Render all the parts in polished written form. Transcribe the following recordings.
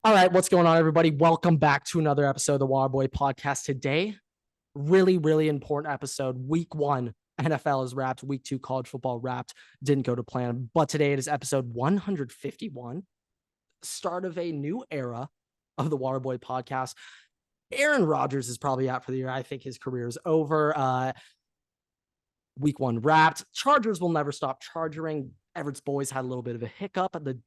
All right, what's going on, everybody? Welcome back to another episode of the Waterboy Podcast. Today, really important episode. Week 1, NFL is wrapped. Week 2, college football wrapped. Didn't go to plan, but today it is episode 151, start of a new era of the Waterboy Podcast. Aaron Rodgers is probably out for the year. I think his career is over. Week 1 wrapped. Chargers will never stop charging. Everett's boys had a little bit of a hiccup at the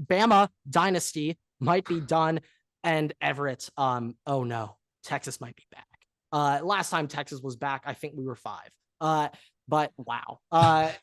Bama dynasty might be done, and Everett, oh no, Texas might be back. Last time Texas was back, I think we were 5. But wow,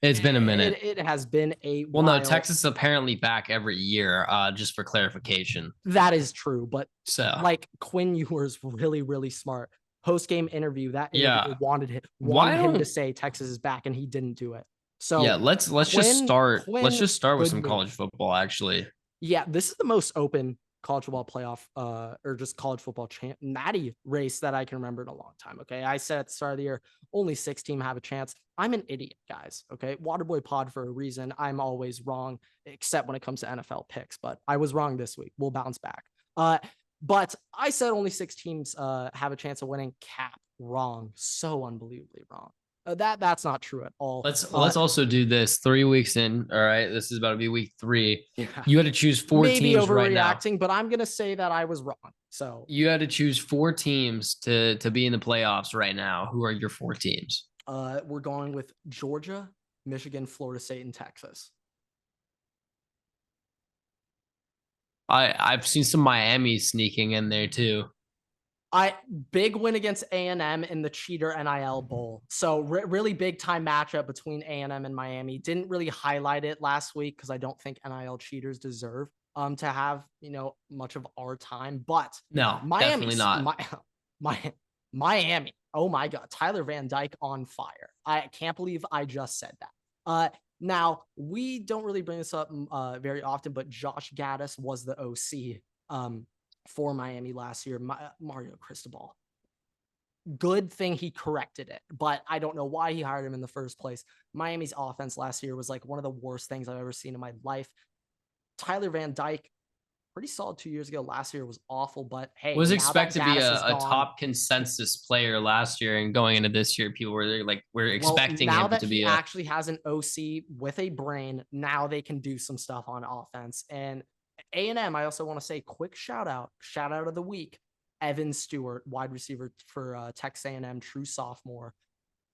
It's been a minute. It has been a Well, while. no, Texas is apparently back every year, just for clarification. That is true, but So like Quinn Ewers really smart. Post game interview, that interview wanted him to say Texas is back, and he didn't do it. So yeah, let's just start with some move. college football, actually. Yeah, this is the most open college football playoff or just college football natty race that I can remember in a long time. Okay. I said at the start of the year, only 6 teams have a chance. I'm an idiot, guys. Okay. Waterboy pod for a reason. I'm always wrong, except when it comes to NFL picks, but I was wrong this week. We'll bounce back. But I said only 6 teams have a chance of winning. Cap, wrong. So unbelievably wrong. That's not true at all. Let's also do this 3 weeks in. All right, this is about to be week 3. Yeah. You had to choose 4 teams right now. Overreacting, but I'm gonna say that I was wrong. So you had to choose 4 teams to be in the playoffs right now. Who are your 4 teams? We're going with Georgia, Michigan, Florida State, and Texas. I've seen some Miami sneaking in there too. Big win against A&M in the Cheater NIL Bowl. So really big time matchup between A&M and Miami. Didn't really highlight it last week because I don't think NIL cheaters deserve to have much of our time. But no, definitely not. Miami. Oh my God, Tyler Van Dyke on fire. I can't believe I just said that. Now we don't really bring this up very often, but Josh Gaddis was the OC for Miami last year. Mario Cristobal. Good thing he corrected it, but I don't know why he hired him in the first place. Miami's offense last year was like one of the worst things I've ever seen in my life. Tyler Van Dyke, pretty solid 2 years ago. Last year was awful, but hey, was expected to be a top consensus player last year, and going into this year, people were like, we're expecting him to be actually has an OC with a brain. Now they can do some stuff on offense. And A&M, I also want to say quick shout out of the week. Evan Stewart, wide receiver for Texas A&M, true sophomore.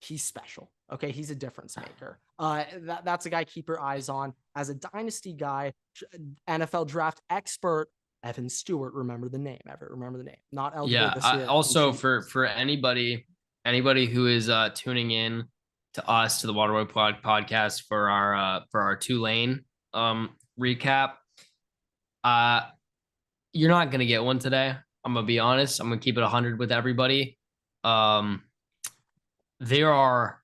He's special. Okay, he's a difference maker. That's a guy keep your eyes on. As a dynasty guy, NFL draft expert, Evan Stewart. Remember the name, Everett. Remember the name. Not eligible this year. Also for anybody who is tuning in to us to the Waterboy podcast for our Tulane recap. You're not gonna get one today. I'm gonna be honest. I'm gonna keep it 100 with everybody. There are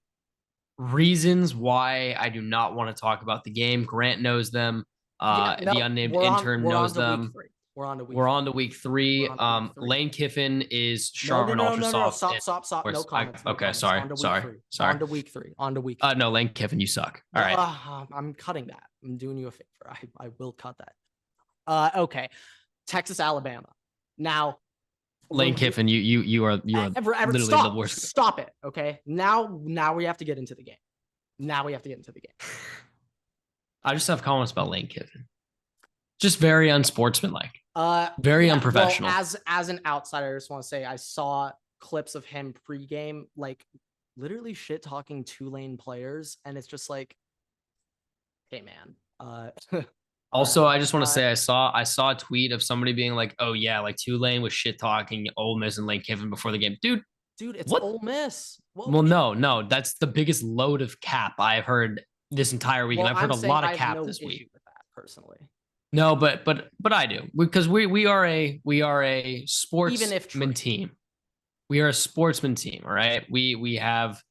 reasons why I do not want to talk about the game. Grant knows them. The unnamed intern knows them. We're on to week 3. Lane Kiffin is sharp and ultra soft. Stop. No comments. Okay, sorry. On to week 3. No, Lane Kiffin, you suck. All right. I'm cutting that. I'm doing you a favor. I will cut that. Okay. Texas, Alabama. Now, Lane Kiffin, you are Everett, literally the worst. Stop it. Okay. Now we have to get into the game. I just have comments about Lane Kiffin. Just very unsportsmanlike. Very unprofessional. Well, as an outsider, I just want to say I saw clips of him pregame, like literally shit talking Tulane players, and it's just like, hey man. Also, I just want to say I saw a tweet of somebody being like, "Oh yeah, like Tulane was shit talking Ole Miss and Lane Kiffin before the game." Dude, it's what? Ole Miss. Well, no, that's the biggest load of cap I've heard this entire week, and I've heard a lot of cap this week. With that, personally. No, but I do, because we are a sportsman team. We are a sportsman team, all right? We have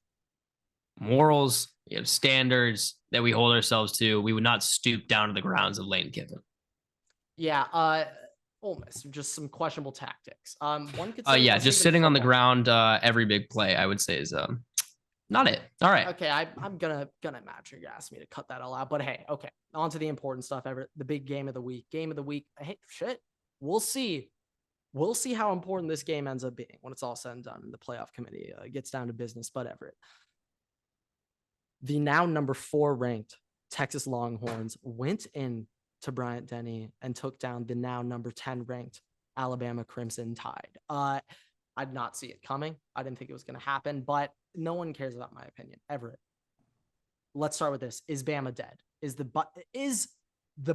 morals, we have standards that we hold ourselves to. We would not stoop down to the grounds of Lane Kiffin. Yeah, Ole Miss, just some questionable tactics. Just sitting on the ground every big play, I would say, is Not it. All right. Okay, I'm gonna imagine you're asking me to cut that all out. But hey, okay, on to the important stuff. Everett, the big game of the week. Game of the week. Hey, shit. We'll see. We'll see how important this game ends up being when it's all said and done and the playoff committee gets down to business. But Everett, the now number 4 ranked Texas Longhorns went in to Bryant Denny and took down the now number 10 ranked Alabama Crimson Tide. I did not see it coming. I didn't think it was going to happen, but no one cares about my opinion. Everett, let's start with this. Is Bama dead? Is the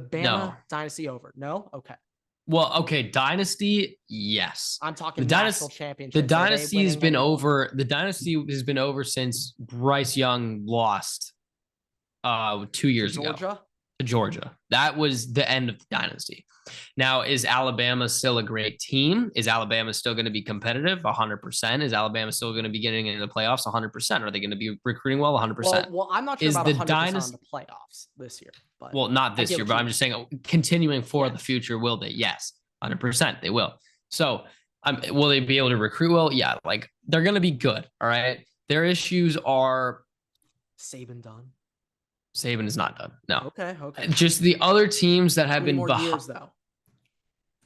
Bama dynasty over? No? Okay. Well, okay, dynasty, yes. I'm talking national championship. The dynasty has been over. The dynasty has been over since Bryce Young lost 2 years ago to Georgia. That was the end of the dynasty. Now, is Alabama still a great team? Is Alabama still going to be competitive? 100%. Is Alabama still going to be getting into the playoffs? 100%. Are they going to be recruiting well? 100%. Well, I'm not sure about 100% on the playoffs this year. But well, not this year, but I'm just saying continuing for the future, will they? Yes, 100%. They will. So will they be able to recruit well? Yeah, like they're going to be good. All right. Their issues are Saban done. Saban is not done. No. Okay. Just the other teams that have been more years, though.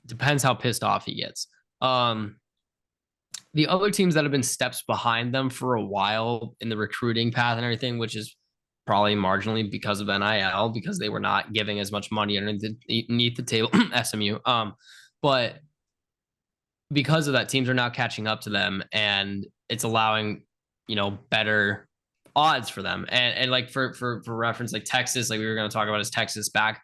Depends how pissed off he gets. The other teams that have been steps behind them for a while in the recruiting path and everything, which is probably marginally because of NIL, because they were not giving as much money underneath the table, SMU. But because of that, teams are now catching up to them, and it's allowing, better odds for them. And like for reference, like Texas, like we were going to talk about, is Texas back?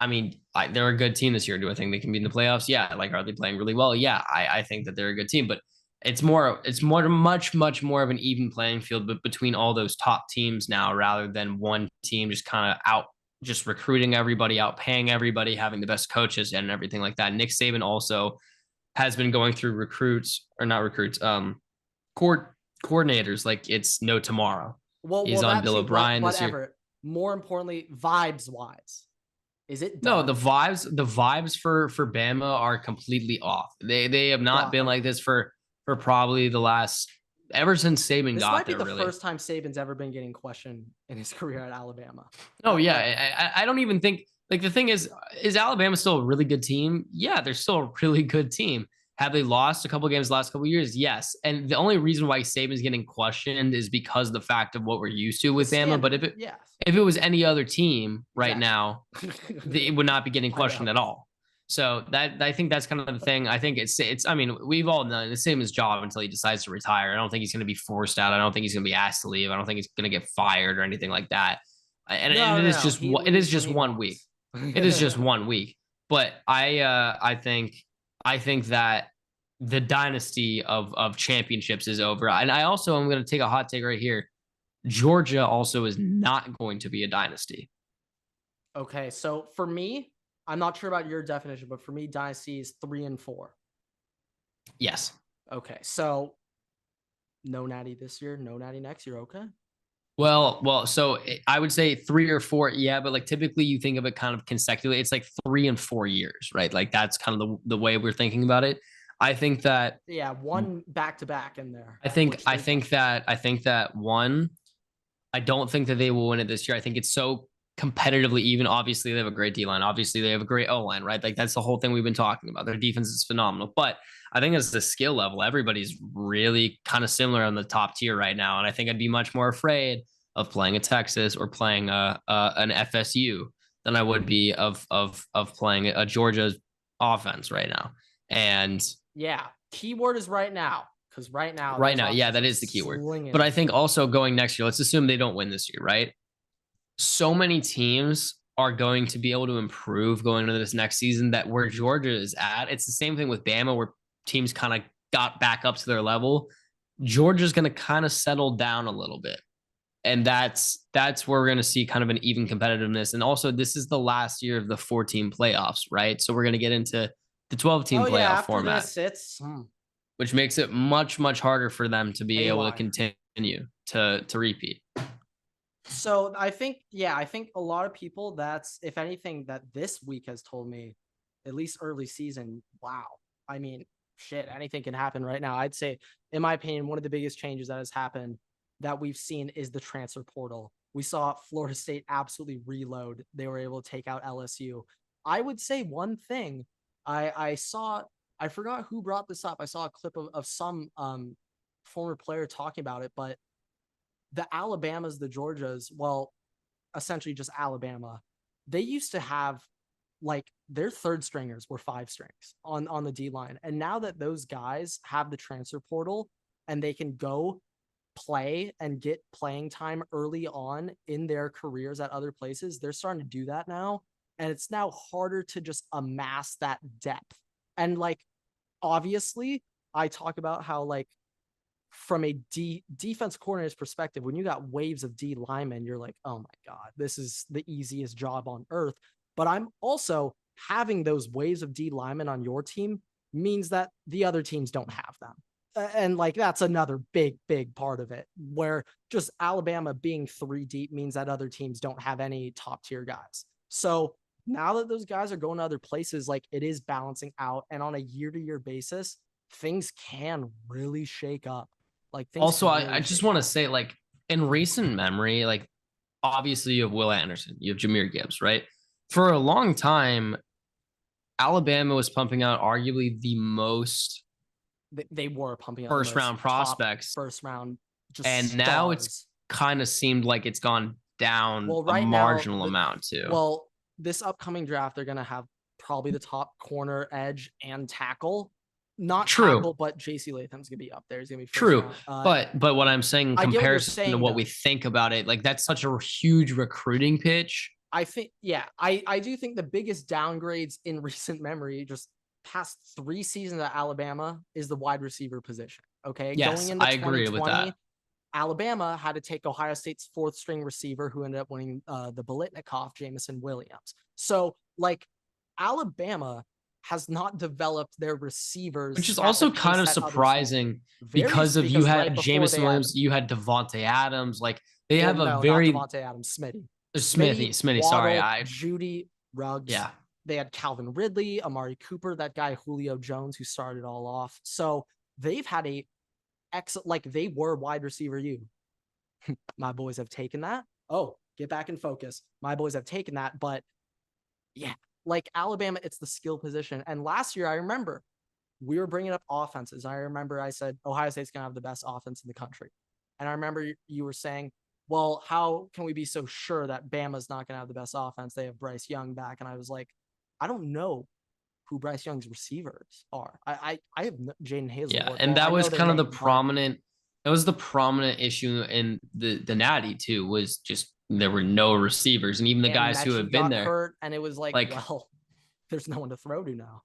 I mean, they're a good team this year. Do I think they can be in the playoffs? Yeah. Like, are they playing really well? Yeah, I think that they're a good team, but it's much more of an even playing field, but between all those top teams now, rather than one team just kind of just recruiting everybody, out paying everybody, having the best coaches and everything like that. Nick Saban also has been going through coordinators like it's no tomorrow. He's on Bill O'Brien this year. More importantly, vibes wise, is it No, done? the vibes for Bama are completely off. They have not been like this for probably the last, ever since Saban got there. This might be the first time Saban's ever been getting questioned in his career at Alabama. Oh yeah, I don't even think, like, the thing is Alabama still a really good team? Yeah, they're still a really good team. Have they lost a couple of games the last couple of years? Yes. And the only reason why Saban's getting questioned is because of the fact of what we're used to with Bama. But if it was any other team right now, it would not be getting questioned at all. So I think that's kind of the thing. I think it's I mean, we've all known the same as job until he decides to retire. I don't think he's going to be forced out. I don't think he's going to be asked to leave. I don't think he's going to get fired or anything like that. And it is just 1 week. It is just 1 week. But I think that the dynasty of championships is over. And I also am going to take a hot take right here. Georgia also is not going to be a dynasty. Okay, so for me, I'm not sure about your definition, but for me, dynasty is 3 and 4. Yes. Okay, so no natty this year, no natty next year. Okay. Well, so I would say 3 or 4. Yeah. But like, typically you think of it kind of consecutively. It's like 3 and 4 years, right? Like that's kind of the way we're thinking about it. I think that, one back-to-back in there. I think that one, I don't think that they will win it this year. I think it's so competitively even. Obviously, they have a great D-line. Obviously, they have a great O-line, right? Like that's the whole thing we've been talking about. Their defense is phenomenal. But I think as the skill level, everybody's really kind of similar on the top tier right now. And I think I'd be much more afraid of playing a Texas or playing an FSU than I would be of playing a Georgia's offense right now. And keyword is right now. Because right now, that is the keyword. But I think also going next year, let's assume they don't win this year, right? So many teams are going to be able to improve going into this next season that where Georgia is at. It's the same thing with Bama, where teams kind of got back up to their level. Georgia's going to kind of settle down a little bit. And that's where we're going to see kind of an even competitiveness. And also, this is the last year of the 4-team playoffs, right? So we're going to get into the 12-team playoff format. Which makes it much, much harder for them to be able to continue to repeat. So I think a lot of people, that's, if anything, that this week has told me, at least early season, wow. I mean, shit, anything can happen right now. I'd say, in my opinion, one of the biggest changes that has happened that we've seen is the transfer portal. We saw Florida State absolutely reload. They were able to take out LSU. I would say one thing I saw, I forgot who brought this up. I saw a clip of some former player talking about it, but the Alabamas, the Georgias, well, essentially just Alabama, they used to have like their third stringers were 5 strings on the D line. And now that those guys have the transfer portal and they can go play and get playing time early on in their careers at other places, they're starting to do that now. And it's now harder to just amass that depth. And like, obviously, I talk about how like from a defense coordinator's perspective, when you got waves of D linemen, you're like, oh my God, this is the easiest job on earth. But I'm also having those waves of D linemen on your team means that the other teams don't have them. And like, that's another big part of it, where just Alabama being 3 deep means that other teams don't have any top tier guys. So now that those guys are going to other places, like it is balancing out. And on a year-to-year basis, things can really shake up. Like things also, really I just want to say, like, in recent memory, like obviously you have Will Anderson, you have Jahmyr Gibbs, right? For a long time, Alabama was pumping out arguably the most they were pumping out first round prospects, first round, just and stars. now it's kind of seemed like it's gone down a marginal amount too. Well, this upcoming draft, they're gonna have probably the top corner, edge, and tackle. Not true, tackle, but JC Latham's gonna be up there. He's gonna be true. But what I'm saying in comparison saying, to what we think about it, like that's such a huge recruiting pitch. I think, yeah, I do think the biggest downgrades in recent memory, just past 3 seasons at Alabama, is the wide receiver position. Okay, yes, going into I agree with that. Alabama had to take Ohio State's 4th string receiver, who ended up winning the Biletnikoff, Jamison Williams. So, like, Alabama has not developed their receivers, which is also kind of surprising because you had Jamison Williams, you had Devontae Adams, like they have a very not Devontae Adams, Smithy. Waddle, sorry, Judy, Ruggs. Yeah, they had Calvin Ridley, Amari Cooper, that guy Julio Jones who started all off. So they've had a excellent, like they were wide receiver you. My boys have taken that. Oh, get back in focus. My boys have taken that, but yeah, like Alabama, it's the skill position. And last year, I remember we were bringing up offenses. I remember I said Ohio State's gonna have the best offense in the country, and I remember you were saying, well, how can we be so sure that Bama's not going to have the best offense? They have Bryce Young back. And I was like, I don't know who Bryce Young's receivers are. I have Jaden Hazel. Yeah, and that was kind of the prominent, that was the prominent issue in the Natty too, was just there were no receivers. And even the guys who have been there. Hurt, and it was like, well, there's no one to throw to now.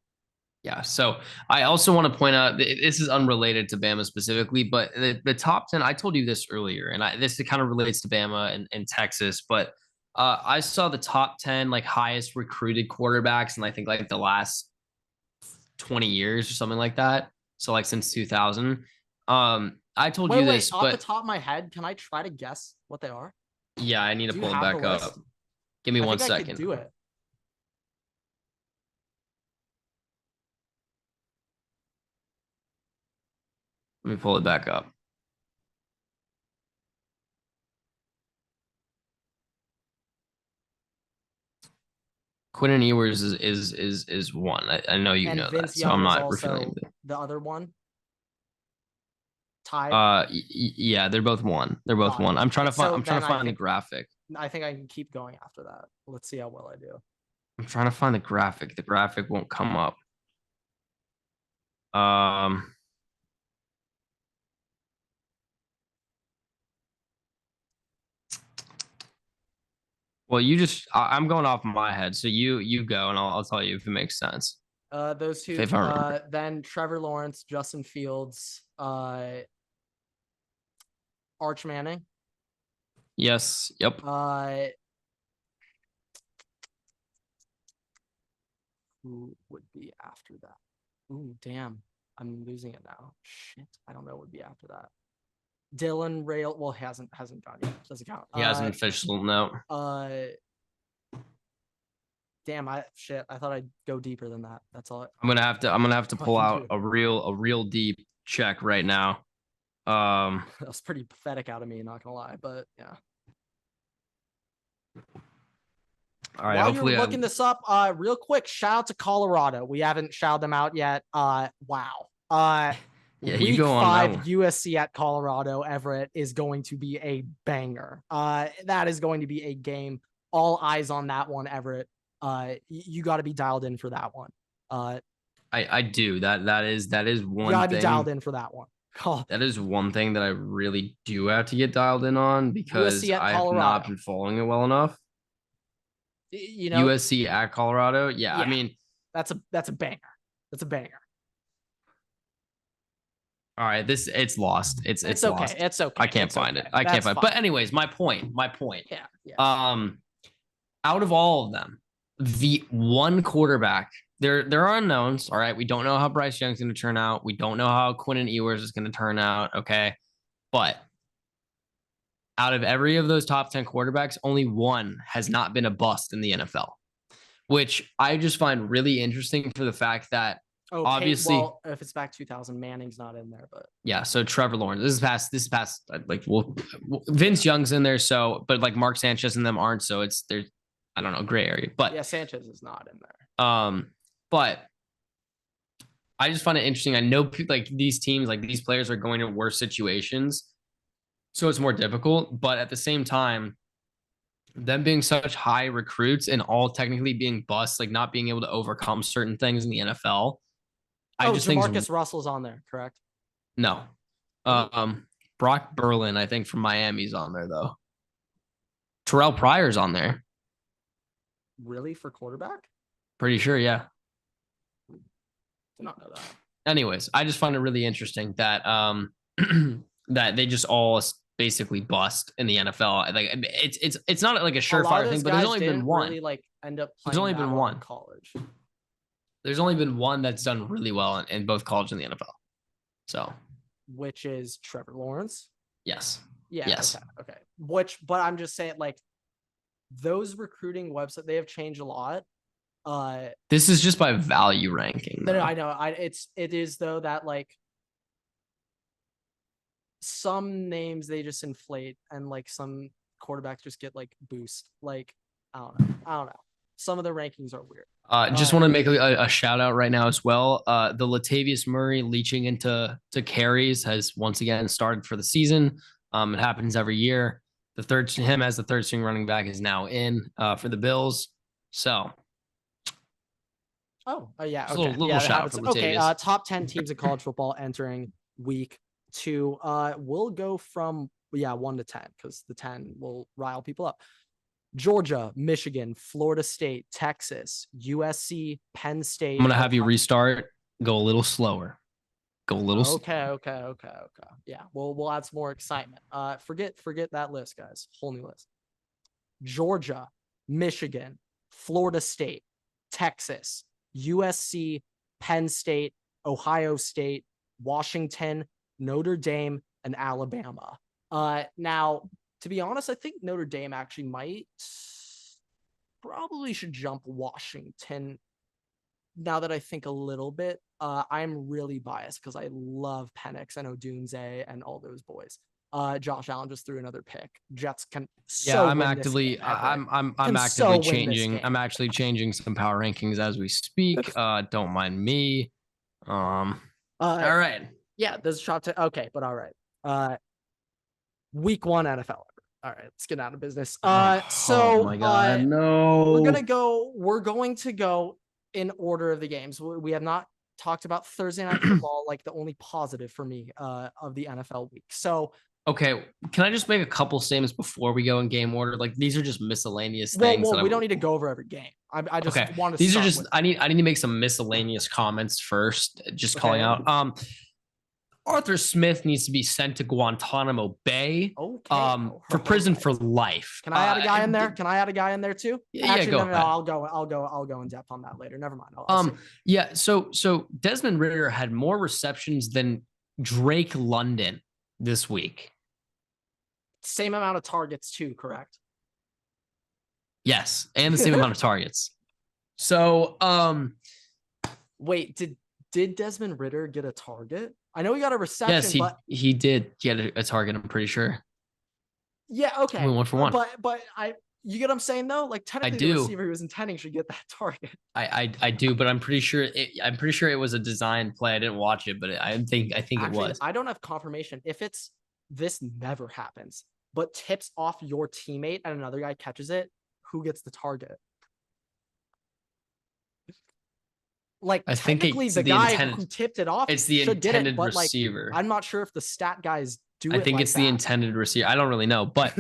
Yeah. So I also want to point out, this is unrelated to Bama specifically, but the top 10, I told you this earlier, and this kind of relates to Bama and Texas, but I saw the top 10 like highest recruited quarterbacks in I think like the last 20 years or something like that. So like since 2000. I told you this, off the top of my head, can I try to guess what they are? Yeah, I need to pull it back up. Give me 1 second. I could do it. Let me pull it back up. Quentin Ewers is one. I know you know that, so I'm not revealing the other one. Tied. Yeah, they're both one. They're both one. I'm trying to find. I'm trying to find the graphic. I think I can keep going after that. Let's see how well I do. I'm trying to find the graphic. The graphic won't come up. Well, I'm going off my head, so you go, and I'll tell you if it makes sense. Those two. Then Trevor Lawrence, Justin Fields, Arch Manning. Yes. Yep. Who would be after that? Ooh, damn. I'm losing it now. Shit. I don't know what would be after that. Dylan Rail. Well, hasn't gone yet. Doesn't count. He hasn't official no. Damn. I thought I'd go deeper than that. That's all. I'm gonna have to pull out a real deep check right now. That was pretty pathetic out of me, not gonna lie, but yeah. All right. While you're looking this up, real quick, shout out to Colorado. We haven't shouted them out yet. Wow. Yeah, week 5 USC at Colorado Everett is going to be a banger. That is going to be a game. All eyes on that one, Everett. You got to be dialed in for that one. I do. That is one thing. You gotta be dialed in for that one. That is one thing that I really do have to get dialed in on because I have not been following it well enough. You know, USC at Colorado. Yeah, I mean, that's a banger. That's a banger. All right, it's lost. It's okay. Lost. It's okay. I can't find it. I can't find it. But anyways, my point. Yeah. Out of all of them, the one quarterback, there are unknowns. All right, we don't know how Bryce Young's going to turn out. We don't know how Quinn Ewers is going to turn out. Okay, but out of every of those top 10 quarterbacks, only one has not been a bust in the NFL, which I just find really interesting for the fact that obviously, well, if it's back 2000, Manning's not in there, but yeah. So Trevor Lawrence, this is past like Vince Young's in there, so but like Mark Sanchez and them aren't, so there's I don't know, gray area, but yeah, Sanchez is not in there. But I just find it interesting. I know like these teams, like these players are going to worse situations, so it's more difficult. But at the same time, them being such high recruits and all technically being busts, like not being able to overcome certain things in the NFL. I just think Marcus Russell's on there, correct? No. Brock Berlin, I think from Miami's on there though. Terrell Pryor's on there. Really, for quarterback? Pretty sure, yeah. Did not know that. Anyways, I just find it really interesting that that they just all basically bust in the NFL. Like it's not like a surefire thing, but there's only been one. Really, like end up there's only been one in college. There's only been one that's done really well in both college and the NFL. So, which is Trevor Lawrence? Yes. Yeah. Yes. Okay. But I'm just saying, like, those recruiting websites, they have changed a lot. This is just by value ranking. No, I know. It is though that like some names they just inflate and like some quarterbacks just get like boost. Like I don't know. Some of the rankings are weird. Just want to make a shout out right now as well. The Latavius Murray leaching into carries has once again started for the season. It happens every year. Him as the third string running back is now in for the Bills. So. Yeah. Okay. Little shout out for Latavius. Okay. Top 10 teams in college football entering week 2. We'll go from 1 to 10 because the 10 will rile people up. Georgia, Michigan, Florida State, Texas, USC, Penn State. I'm going to have you restart. Go a little slower. Okay. Yeah, we'll add some more excitement. Forget that list, guys. Whole new list. Georgia, Michigan, Florida State, Texas, USC, Penn State, Ohio State, Washington, Notre Dame, and Alabama. Now, to be honest, I think Notre Dame actually probably should jump Washington. Now that I think a little bit, I'm really biased because I love Penix and Odunze and all those boys. Josh Allen just threw another pick. Jets can. I'm actively changing. I'm actually changing some power rankings as we speak. Don't mind me. All right. Yeah, there's a shot to. Okay, but all right. Week 1 NFL. All right, let's get out of business. Oh my God, no. We're going to go in order of the games. We have not talked about Thursday Night Football, like the only positive for me of the NFL week. So, okay, can I just make a couple statements before we go in game order? Like these are just miscellaneous things. Well, we don't need to go over every game. I just want to. These are just. I need to make some miscellaneous comments first. Just calling out. Arthur Smith needs to be sent to Guantanamo Bay for prison for life. Can I add a guy in there? Can I add a guy in there too? Actually, go ahead. I'll go in depth on that later. Never mind. Yeah. So Desmond Ridder had more receptions than Drake London this week. Same amount of targets too, correct? Yes, and the same amount of targets. So, wait, did Desmond Ridder get a target? I know he got a reception. Yes, he did get a target. I'm pretty sure. Yeah. Okay. We 1-for-1. But you get what I'm saying though? Like technically the receiver he was intending should get that target. I do, but I'm pretty sure it was a designed play. I didn't watch it, but I think actually, it was. I don't have confirmation. If this never happens, but tips off your teammate and another guy catches it, who gets the target? Like I technically the guy who tipped it off, it's the intended receiver. Like, I'm not sure if the stat guys do it. I think it's the intended receiver. I don't really know, but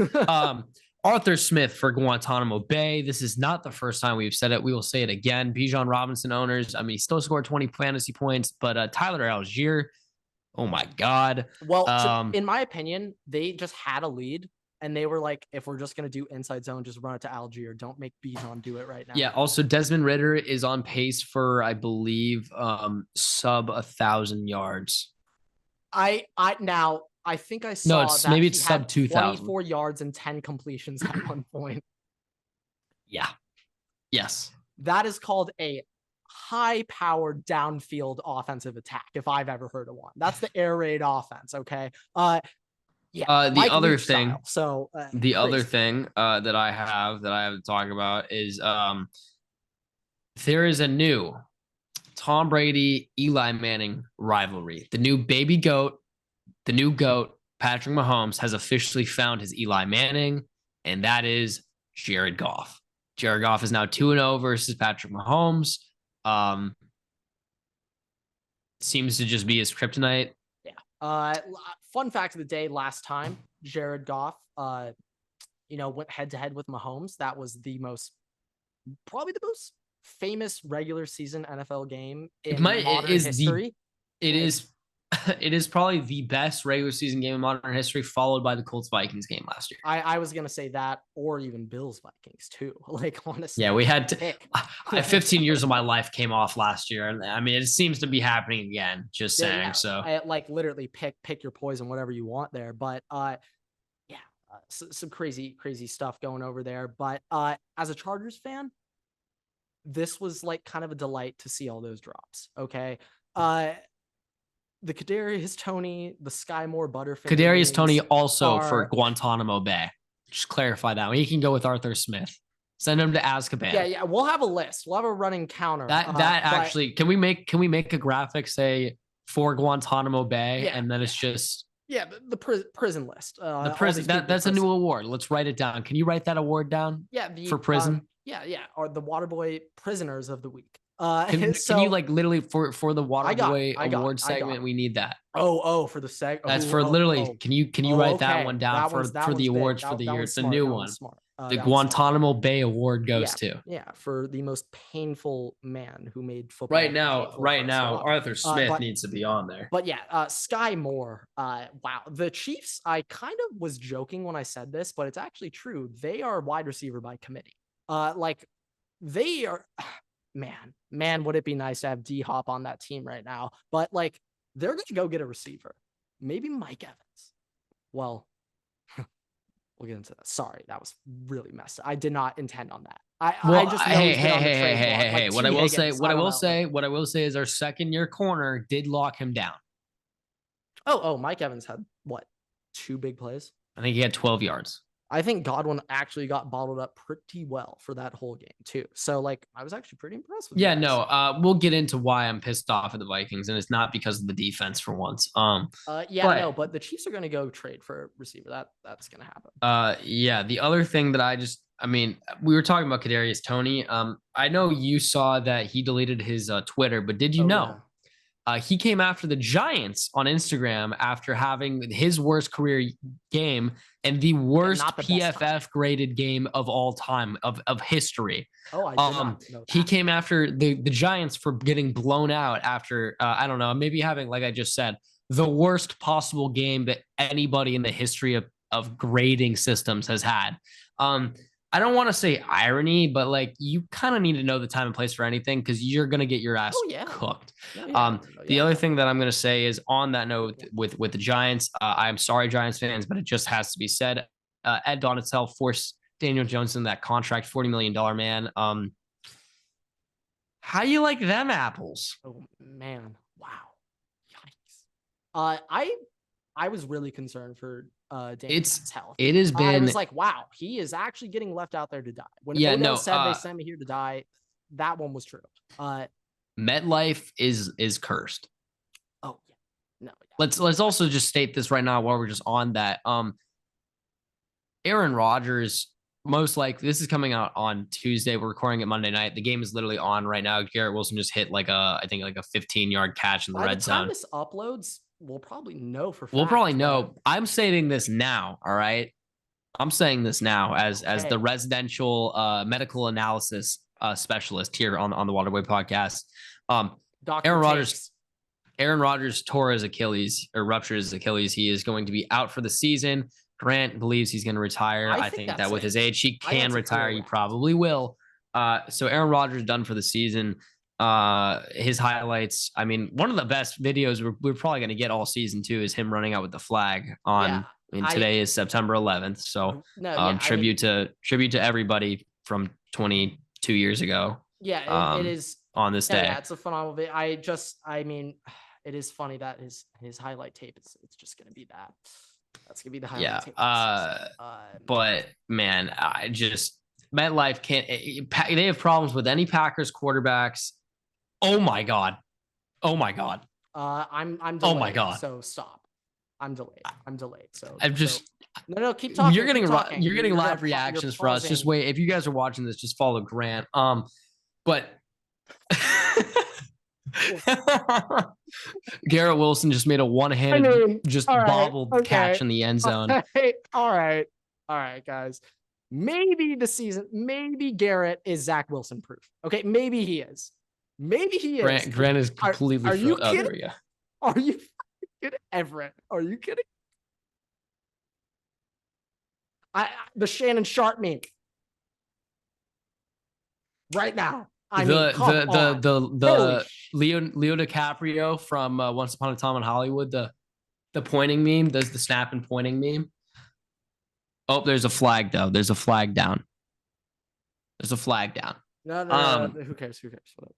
Arthur Smith for Guantanamo Bay. This is not the first time we've said it. We will say it again. Bijan Robinson owners. I mean, he still scored 20 fantasy points, but Tyler Algier. Oh my God. Well, in my opinion, they just had a lead. And they were like, if we're just going to do inside zone, just run it to Algier. Don't make Bijan do it right now. Yeah. Also, Desmond Ridder is on pace for, I believe, sub 1,000 yards. I think I saw that maybe it's sub 2,000. 24 yards and 10 completions at one point. Yeah. Yes. That is called a high-powered downfield offensive attack, if I've ever heard of one. That's the air raid offense. Okay. Yeah. The other thing. So the other thing that I have to talk about is there is a new Tom Brady Eli Manning rivalry. The new baby goat, the new goat, Patrick Mahomes has officially found his Eli Manning, and that is Jared Goff. Jared Goff is now 2-0 versus Patrick Mahomes. Seems to just be his kryptonite. Fun fact of the day: last time Jared Goff, went head to head with Mahomes, that was probably the most famous regular season NFL game in modern history. It is probably the best regular season game in modern history, followed by the Colts Vikings game last year. I was gonna say that, or even Bills Vikings too. Like honestly, yeah, we had to. 15 years of my life came off last year, and I mean, it seems to be happening again. Just saying. Yeah, so I literally pick your poison, whatever you want there. But some crazy stuff going over there. But as a Chargers fan, this was like kind of a delight to see all those drops. Okay. The Kadarius Toney, the Sky Moore Butterfinger. Kadarius Toney also for Guantanamo Bay. Just clarify that one. He can go with Arthur Smith. Send him to Azkaban. Yeah. We'll have a list. We'll have a running counter. Actually, can we make a graphic say for Guantanamo Bay, and then it's just the prison list. The prison. That's a new award. Let's write it down. Can you write that award down? Yeah, for prison. Or the Waterboy Prisoners of the Week. Can you like literally for the Waterboy award segment? We need that. Oh, for the That's for literally. Can you write that one down for the awards for the year? It's a new one. The Guantanamo Bay Award goes to for the most painful man who made football. Right now, Arthur Smith needs to be on there. But Sky Moore. Wow, the Chiefs. I kind of was joking when I said this, but it's actually true. They are wide receiver by committee. They are. Man, would it be nice to have D-Hop on that team right now? But they're going to go get a receiver. Maybe Mike Evans. Well, we'll get into that. Sorry, that was really messed up. I did not intend on that. I just know hey. What I will say is our second-year corner did lock him down. Oh, Mike Evans had what? 2 big plays? I think he had 12 yards. I think Godwin actually got bottled up pretty well for that whole game too. So I was actually pretty impressed with we'll get into why I'm pissed off at the Vikings, and it's not because of the defense for once. But the Chiefs are going to go trade for a receiver. That's going to happen. The other thing that we were talking about Kadarius Toney. I know you saw that he deleted his Twitter, but did you know? He came after the Giants on Instagram after having his worst career game and the worst PFF graded game of all time of history. Oh, I did not know that. He came after the Giants for getting blown out after, I don't know, maybe having, like I just said, the worst possible game that anybody in the history of grading systems has had. I don't want to say irony, but you kind of need to know the time and place for anything because you're going to get your ass cooked. The other thing that I'm going to say is on that note with the Giants, I'm sorry, Giants fans, but it just has to be said. Ed Donatell forced Daniel Jones in that contract, $40 million man. How you like them apples? Oh, man. Wow. Yikes. I was really concerned for Damian's health. It has been. I was like, wow, he is actually getting left out there to die. When Odell said they sent me here to die, that one was true. MetLife is cursed. Oh yeah, no. Yeah. Let's also just state this right now while we're just on that. Aaron Rodgers, most likely, this is coming out on Tuesday. We're recording it Monday night. The game is literally on right now. Garrett Wilson just hit I think a 15-yard catch in the red zone. By the time this uploads, we'll probably know for fact. We'll probably know. I'm stating this now. All right. I'm saying this now as the residential medical analysis specialist here on the Waterboy podcast. Aaron Rodgers tore his Achilles or ruptured his Achilles. He is going to be out for the season. Grant believes he's going to retire. I think that with his age, he can retire. He probably will. So Aaron Rodgers done for the season. His highlights. I mean, one of the best videos we're probably going to get all season too is him running out with the flag on. Yeah, I mean, today is September 11th. So tribute to everybody from 22 years ago. Yeah, it is on this day. Yeah, it's a phenomenal video. I mean, it is funny that his highlight tape it's just going to be that. That's gonna be the highlight. But man, I just MetLife can't. They have problems with any Packers quarterbacks. Oh my god. I'm delayed. Oh my god. So stop. I'm delayed. So no. Keep talking. You're getting live reactions for us. Just wait. If you guys are watching this, just follow Grant. But. Garrett Wilson just made a one-handed, bobbled catch in the end zone. All right, guys. Maybe Garrett is Zach Wilson proof. Okay, maybe he is. Grant is completely. Are you kidding? Are you kidding, Everett? Are you kidding? The Shannon Sharp meme right now. The Leo DiCaprio from Once Upon a Time in Hollywood, the pointing meme, the snap and pointing meme. Oh, there's a flag though. There's a flag down. No. Who cares? Whatever.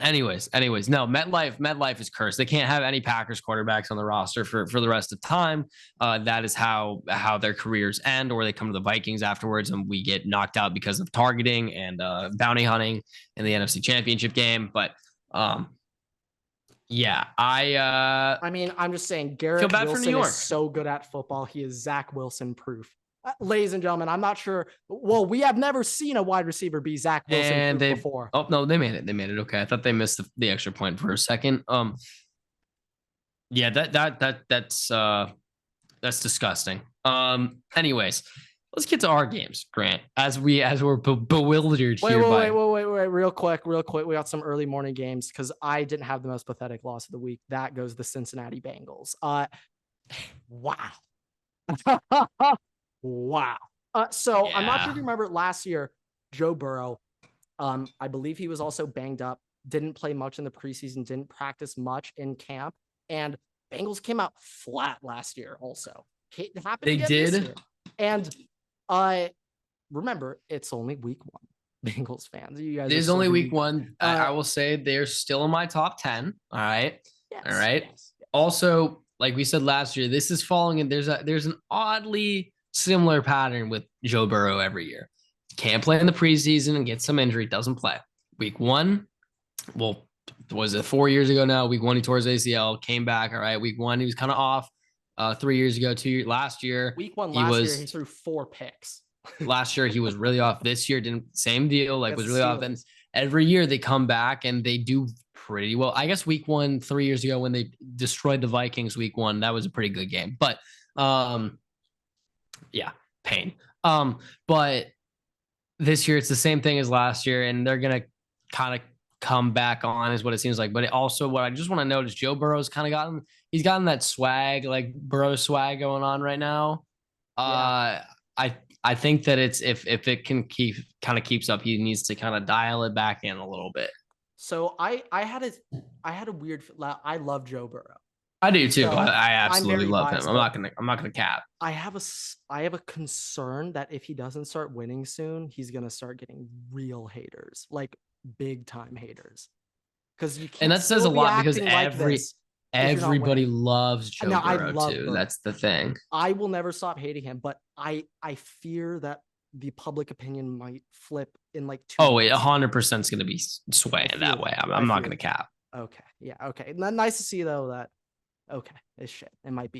Anyways, no, MetLife is cursed. They can't have any Packers quarterbacks on the roster for the rest of time. That is how their careers end, or they come to the Vikings afterwards and we get knocked out because of targeting and bounty hunting in the NFC Championship game. But yeah, I mean, I'm just saying Garrett Wilson is so good at football. He is Zach Wilson proof. Ladies and gentlemen, I'm not sure. Well, we have never seen a wide receiver be Zach Wilson before. Oh no, they made it. Okay, I thought they missed the extra point for a second. Yeah, that's disgusting. Anyways, let's get to our games, Grant. As we're bewildered here. Wait, real quick. We got some early morning games because I didn't have the most pathetic loss of the week. That goes the Cincinnati Bengals. Wow. Wow. So I'm not sure if you remember last year, Joe Burrow, I believe he was also banged up, didn't play much in the preseason, didn't practice much in camp, and Bengals came out flat last year also. It happened they did. This year. And remember, it's only week one. Bengals fans, you guys. It is only week one. I will say they're still in my top 10. All right. Yes, all right. Yes. Also, like we said last year, this is falling in. There's an oddly similar pattern with Joe Burrow every year. Can't play in the preseason and get some injury, doesn't play. Week one, well, was it 4 years ago now? Week one, he tore his ACL, came back. All right. Week one, he was kind of off. 3 years ago, last year. Week one last year, he threw 4 picks. Last year, he was really off. This year, same deal, was really off. And every year they come back and they do pretty well. I guess week one, 3 years ago, when they destroyed the Vikings week one, that was a pretty good game. But yeah, pain. But this year it's the same thing as last year, and they're gonna kind of come back on, is what it seems like. But also, what I just want to note is Joe Burrow's kind of gotten that swag, like Burrow swag going on right now. Yeah. I think that it's if it can keeps up, he needs to kind of dial it back in a little bit. So I had a weird. I love Joe Burrow. I do too. So I absolutely love him. I'm not gonna cap. I have a concern that if he doesn't start winning soon, he's gonna start getting real haters, like big time haters. Because you can't. And that says a lot because Everybody loves Joe I Burrow love too. Burrow. That's the thing. I will never stop hating him, but I fear that the public opinion might flip in like 2 it months. 100% is going to be swaying that way. I'm not going to cap. Okay. Yeah. Okay. Nice to see though that. Okay, it's shit. It might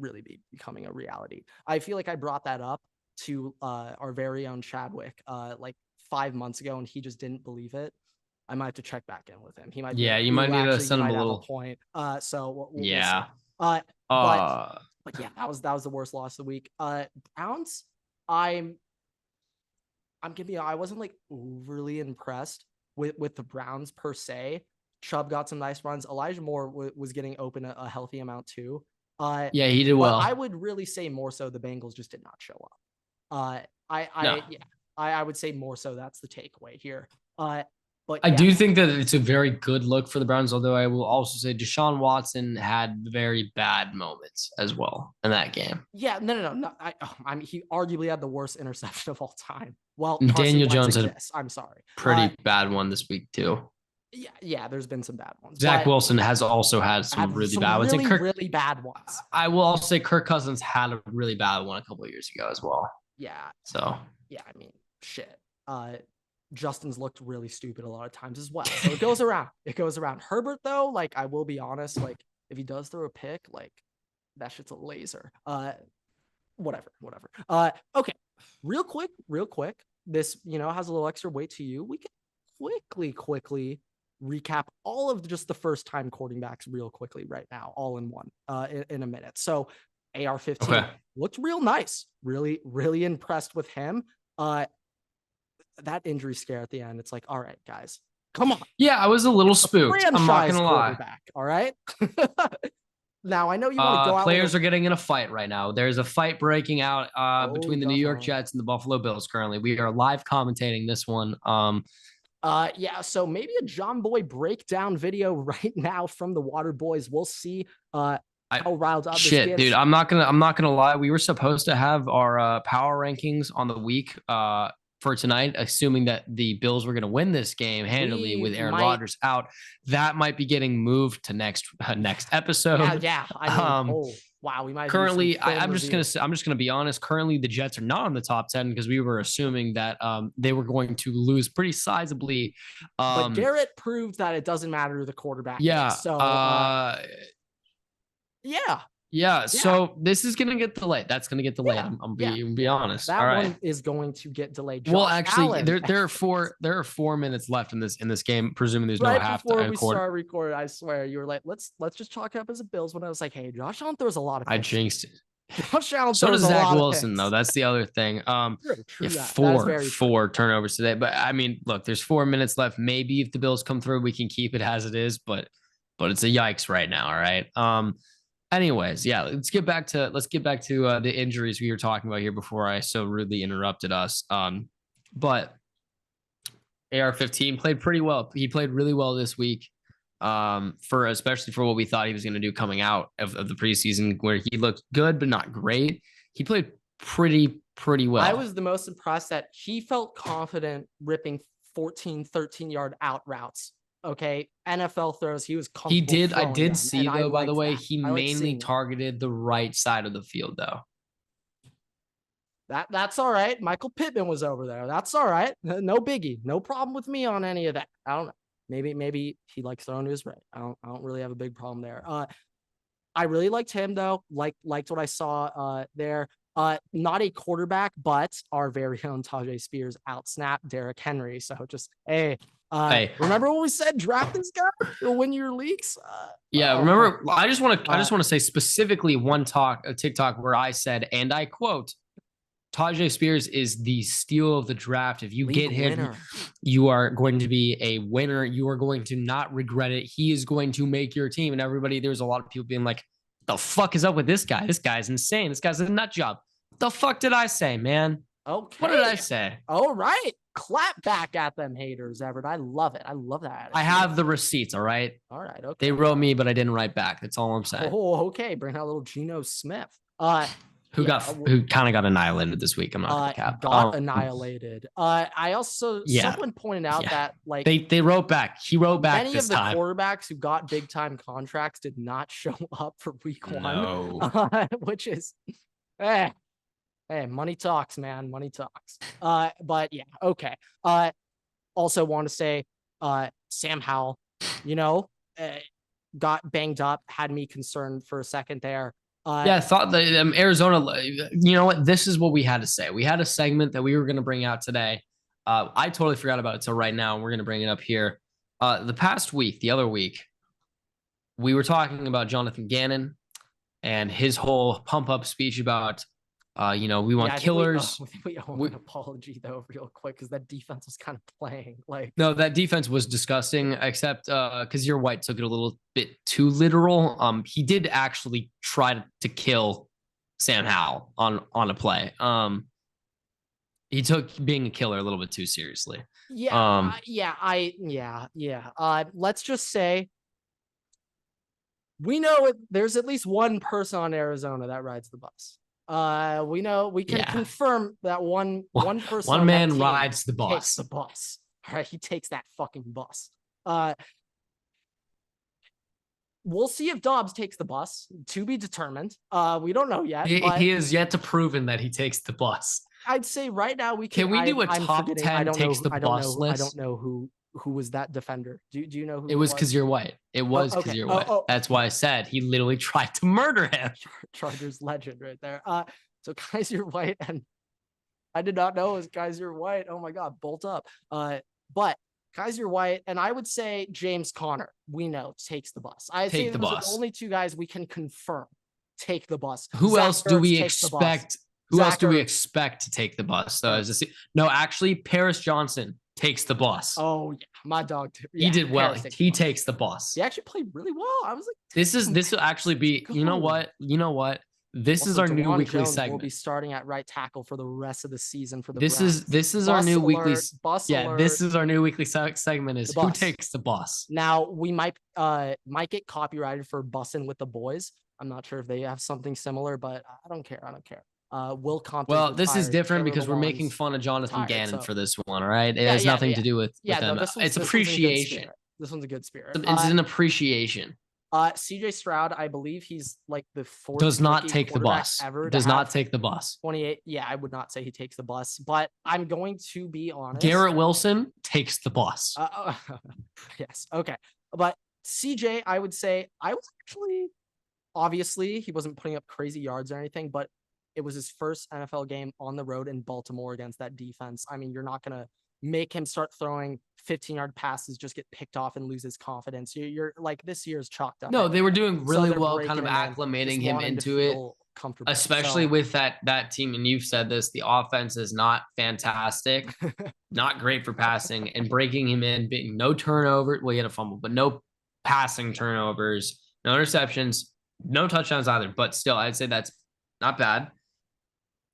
really be becoming a reality. I feel like I brought that up to our very own Chadwick like 5 months ago, and he just didn't believe it. I might have to check back in with him. He might. Be like, you might need to send him a little point. So we'll yeah. See. But yeah, that was the worst loss of the week. Browns. I'm gonna be. I wasn't like overly impressed with the Browns per se. Chubb got some nice runs. Elijah Moore was getting open a healthy amount too. Yeah, he did well. I would really say more so the Bengals just did not show up. I would say more so that's the takeaway here. But I do think that it's a very good look for the Browns, although I will also say Deshaun Watson had very bad moments as well in that game. Yeah, no. I mean, he arguably had the worst interception of all time. Well, Daniel Jones had I'm sorry. Pretty bad one this week too. Yeah, there's been some bad ones. Zach Wilson has also had some really bad ones. Really bad ones. I will also say Kirk Cousins had a really bad one a couple of years ago as well. Yeah. So. Yeah, I mean, shit. Justin's looked really stupid a lot of times as well. So it goes around. Herbert, though, like, I will be honest, like, if he does throw a pick, like, that shit's a laser. Whatever. Okay. Real quick. This, has a little extra weight to you. We can quickly recap all of just the first-time quarterbacks real quickly right now, all in one, in a minute. So AR-15 looked real nice. Really, really impressed with him. That injury scare at the end, it's like, all right, guys, come on. Yeah, I was a little spooked. I'm not gonna lie. All right. Now I know you want to go out. Players are getting in a fight right now. There's a fight breaking out between the New York Jets and the Buffalo Bills currently. We are live commentating this one. Yeah, so maybe a John Boy breakdown video right now from the Water Boys. We'll see how riled up this gets. Dude, I'm not gonna lie. We were supposed to have our power rankings on the week for tonight, assuming that the Bills were going to win this game handily with Aaron Rodgers out. That might be getting moved to next episode. Yeah. I mean, wow, we might currently. I'm just gonna be honest. Currently, the Jets are not on the top 10 because we were assuming that they were going to lose pretty sizably. But Garrett proved that it doesn't matter who the quarterback is. So yeah. So this is gonna get delayed. That's gonna get delayed. I'm be honest. That all right. one is going to get delayed. Well, actually, there are 4 minutes left in this game. Presuming there's no half before we start recording, I swear you were like, let's just chalk it up as a Bills. When I was like, hey, Josh Allen throws a lot of picks. I jinxed it. Josh Allen so does Zach Wilson, though. That's the other thing. True, four turnovers today. But I mean, look, there's 4 minutes left. Maybe if the Bills come through, we can keep it as it is. But it's a yikes right now. All right. Anyways, yeah, let's get back to the injuries we were talking about here before I so rudely interrupted us. But AR-15 played pretty well. He played really well this week. Especially for what we thought he was going to do coming out of the preseason, where he looked good but not great. He played pretty well. I was the most impressed that he felt confident ripping 14, 13-yard out routes. Okay, NFL throws. He was comfortable. He did. I did see though. By the way, he mainly targeted the right side of the field though. That's all right. Michael Pittman was over there. That's all right. No biggie. No problem with me on any of that. I don't know. Maybe he likes throwing to his right. I don't really have a big problem there. I really liked him though. Liked what I saw there. Not a quarterback, but our very own Tajay Spears outsnapped Derrick Henry. So just hey. Remember when we said draft this guy or win your leagues? Remember. I just want to say specifically a TikTok where I said, and I quote, Tajay Spears is the steal of the draft. If you get him, you are going to be a winner. You are going to not regret it. He is going to make your team. And everybody, there's a lot of people being like, the fuck is up with this guy? This guy's insane. This guy's a nut job. What the fuck did I say, man? Okay. What did I say? All right. Clap back at them haters, Everett. I love it. I love that attitude. I have the receipts, all right? All right, okay. They wrote me, but I didn't write back. That's all I'm saying. Oh, okay. Bring out a little Geno Smith. who kind of got annihilated this week. I'm not gonna cap. Annihilated. Someone pointed out that like they wrote back. He wrote back many of the quarterbacks who got big time contracts did not show up for week 1, which is hey, money talks, man. Money talks. But yeah, okay. Also want to say, Sam Howell, got banged up, had me concerned for a second there. I thought that Arizona, you know what? This is what we had to say. We had a segment that we were going to bring out today. I totally forgot about it till right now, and we're going to bring it up here. The other week, we were talking about Jonathan Gannon and his whole pump up speech about, we want killers. I think we owe an apology though, real quick, because that defense was kind of playing like. No, that defense was disgusting, except Kazir White took it a little bit too literal. He did actually try to kill Sam Howell on a play. He took being a killer a little bit too seriously. Let's just say we know there's at least one person on Arizona that rides the bus. We know we can confirm that one person. One man rides the bus. Takes the bus. All right, he takes that fucking bus. We'll see if Dobbs takes the bus. To be determined. We don't know yet. He is yet to proven that he takes the bus. I'd say right now we can. Can we do a top 10 takes the bus list? I don't know who was that defender. Do you know who it was? Kazir White. It was Kazir White. That's why I said he literally tried to murder him. Chargers legend right there. So Kazir White, and I did not know it was Kazir White. Oh my God, bolt up. But Kazir White, and I would say James Conner, we know takes the bus. I say the only two guys we can confirm take the bus. Who else do we expect? Who else do we expect to take the bus? So no, actually, Paris Johnson takes the bus. Oh yeah, my dog too. Yeah, he did well. He takes the bus. He actually played really well. I was like, this will actually be. You know what? This is our new weekly segment. We'll be starting at right tackle for the rest of the season for the This is our new weekly bus. Yeah, this is our new weekly segment. Is who takes the bus? Now we might get copyrighted for bussing with the boys. I'm not sure if they have something similar, but I don't care. Will Compton. Well, this is different because we're making fun of Jonathan Gannon for this one. All right, it has nothing to do with them. It's appreciation. This one's a good spirit. It's an appreciation. CJ Stroud, I believe he's like the fourth. Does not take the bus. Does not take the bus. 28. Yeah, I would not say he takes the bus, but I'm going to be honest. Garrett Wilson takes the bus. Yes. Okay. But CJ, I would say I was actually, obviously he wasn't putting up crazy yards or anything, but it was his first NFL game on the road in Baltimore against that defense. I mean, you're not going to make him start throwing 15-yard passes, just get picked off and lose his confidence. You're like, this year's chalked up. No, they were doing really well, kind of acclimating him into it, especially with that team. And you've said this, the offense is not fantastic, not great for passing, and breaking him in, being no turnover. Well, he had a fumble, but no passing turnovers, no interceptions, no touchdowns either. But still, I'd say that's not bad.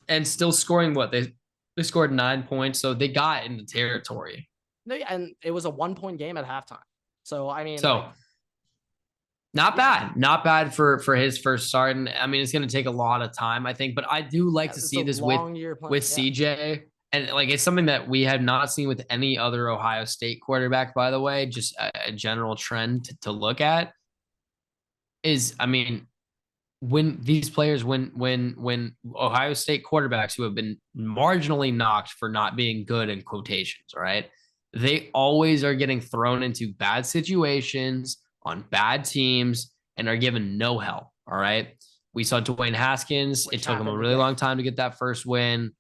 And still scoring what they scored 9 points, so they got in the territory. No, and it was a 1-point game at halftime. So I mean, not bad for his first start. And I mean, it's going to take a lot of time, I think. But I do like to see this with CJ, and like it's something that we have not seen with any other Ohio State quarterback. By the way, just a general trend to look at is, I mean, when these players, when Ohio State quarterbacks who have been marginally knocked for not being good in quotations, right? They always are getting thrown into bad situations on bad teams and are given no help. All right. We saw Dwayne Haskins. It took him a really long time to get that first win.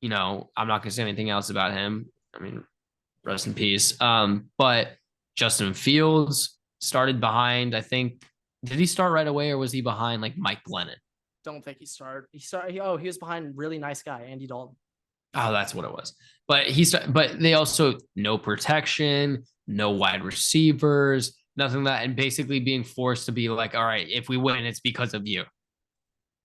I'm not going to say anything else about him. I mean, rest in peace. But Justin Fields started behind, I think. Did he start right away or was he behind like Mike Glennon? Don't think he started. He was behind really nice guy, Andy Dalton. Oh, that's what it was. But they also no protection, no wide receivers, nothing that, and basically being forced to be like, all right, if we win, it's because of you.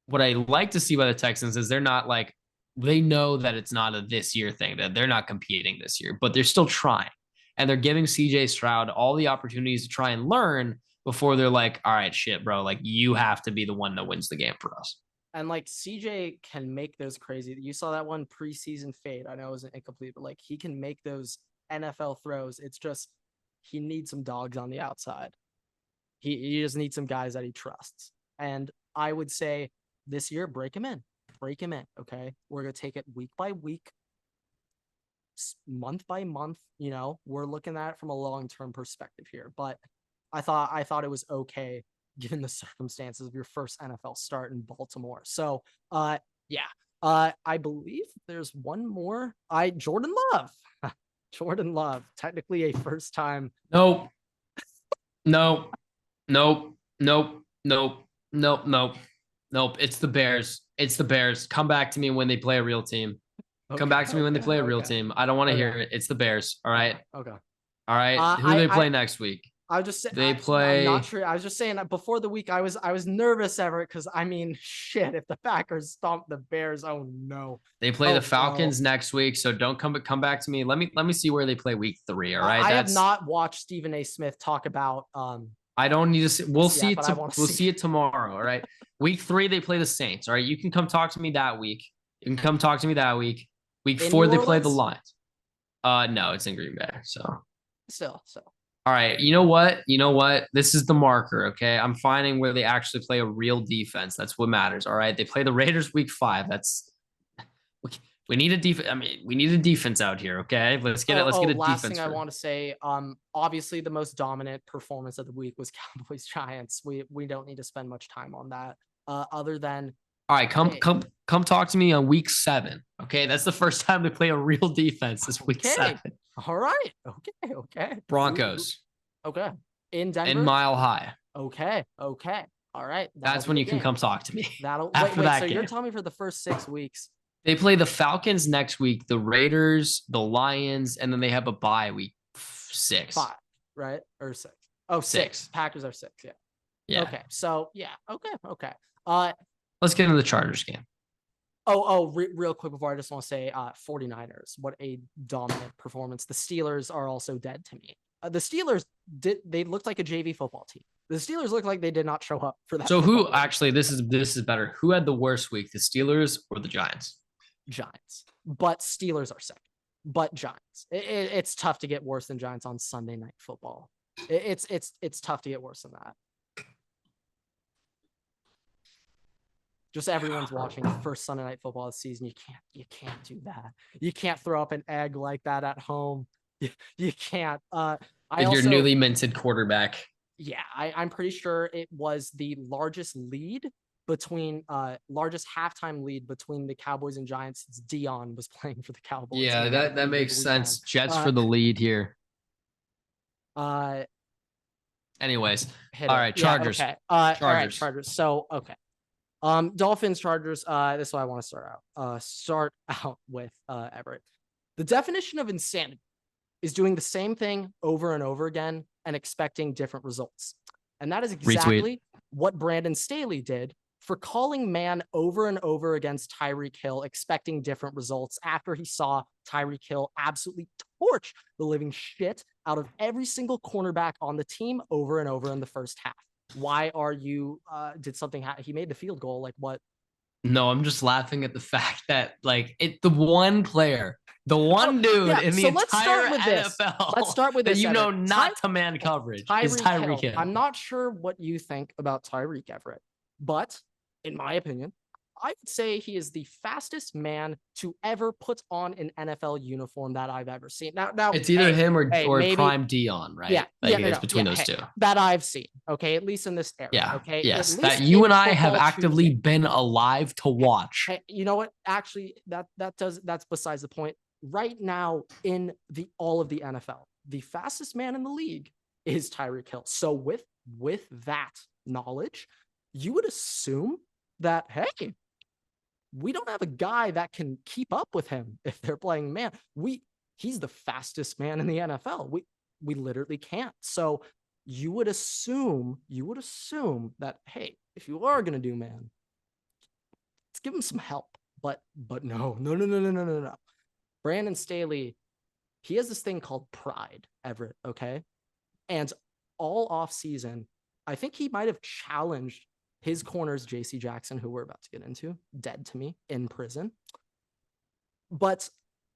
What I like to see by the Texans is they're not like, they know that it's not a this year thing, that they're not competing this year, but they're still trying. And they're giving CJ Stroud all the opportunities to try and learn before they're like, all right, shit, bro, like you have to be the one that wins the game for us. And like CJ can make those crazy. You saw that one preseason fade. I know it wasn't incomplete, but like he can make those NFL throws. It's just he needs some dogs on the outside. He just needs some guys that he trusts. And I would say this year, break him in. Break him in. Okay. We're gonna take it week by week, month by month. You know, we're looking at it from a long-term perspective here. But I thought it was okay given the circumstances of your first NFL start in Baltimore. So yeah. I believe there's one more. Jordan Love. Jordan Love, technically a first time. Nope. Nope. Nope. Nope. Nope. Nope. Nope. Nope. It's the Bears. It's the Bears. Come back to me when they play a real team. Come back to me when they play a real team. I don't want to hear it. It's the Bears. All right. Okay. All right. Who do they play next week? I just say they play. I'm not sure. I was just saying that before the week, I was nervous, Everett, because I mean, shit, if the Packers stomp the Bears, oh no. They play the Falcons next week, so don't come back to me. Let me see where they play week 3. All right. I have not watched Stephen A. Smith talk about. I don't need to see. We'll see it. We'll see it tomorrow. All right. Week 3, they play the Saints. All right. You can come talk to me that week. You can come talk to me that week. Week 4, they play the Lions. No, it's in Green Bay. So still. All right. You know what? This is the marker. Okay. I'm finding where they actually play a real defense. That's what matters. All right. They play the Raiders week 5. We need a defense. I mean, we need a defense out here. Okay. Let's get a defense. Last thing I want to say, obviously the most dominant performance of the week was Cowboys Giants. We don't need to spend much time on that. Other than. All right, come talk to me on week 7. Okay, that's the first time they play a real defense this week 7. All right. Okay. Broncos. Okay. In Denver. In Mile High. Okay. All right. That's when you can come talk to me. So you're telling me for the first 6 weeks. They play the Falcons next week, the Raiders, the Lions, and then they have a bye week 6. 5, right? Or 6. Oh, 6. Packers are 6, yeah. Yeah. Okay. So, yeah. Okay. Let's get into the Chargers game. Real quick before I just want to say 49ers. What a dominant performance. The Steelers are also dead to me. The Steelers they looked like a JV football team. The Steelers look like they did not show up for that. So who actually this is better. Who had the worst week? The Steelers or the Giants? Giants. But Steelers are second. But Giants. It's tough to get worse than Giants on Sunday Night Football. It's tough to get worse than that. Just everyone's watching the first Sunday Night Football this season. You can't do that. You can't throw up an egg like that at home. You can't. Your newly minted quarterback. Yeah, I'm pretty sure it was the largest halftime lead between the Cowboys and Giants since Dion was playing for the Cowboys. Yeah, that makes sense. Jets for the lead here. Anyways, all right, Chargers. Yeah, okay. All right, Chargers. So okay. Dolphins, Chargers. This is what I want to start out with Everett. The definition of insanity is doing the same thing over and over again and expecting different results. And that is exactly what Brandon Staley did for calling man over and over against Tyreek Hill, expecting different results after he saw Tyreek Hill absolutely torch the living shit out of every single cornerback on the team over and over in the first half. Why are you did something he made the field goal? Like what? No, I'm just laughing at the fact that like the one player, the one dude in the entire NFL. Let's start with this. Not to man coverage is Tyreek Hill. I'm not sure what you think about Tyreek Everett, but in my opinion, I would say he is the fastest man to ever put on an NFL uniform that I've ever seen. Now it's either him or maybe, Prime Dion, right? Yeah, it's between those two that I've seen. Okay, at least in this era. Yeah. Okay. Yes, that you and I have actively been alive to watch. Hey, you know what? Actually, that's besides the point. Right now in all of the NFL, the fastest man in the league is Tyreek Hill. So with that knowledge, you would assume that hey, we don't have a guy that can keep up with him if they're playing man. He's the fastest man in the NFL. We literally can't. So you would assume that hey, if you are gonna do man, let's give him some help. But no. Brandon Staley, he has this thing called pride, Everett. Okay, and all off season, I think he might have challenged His corners, J.C. Jackson, who we're about to get into, dead to me in prison. But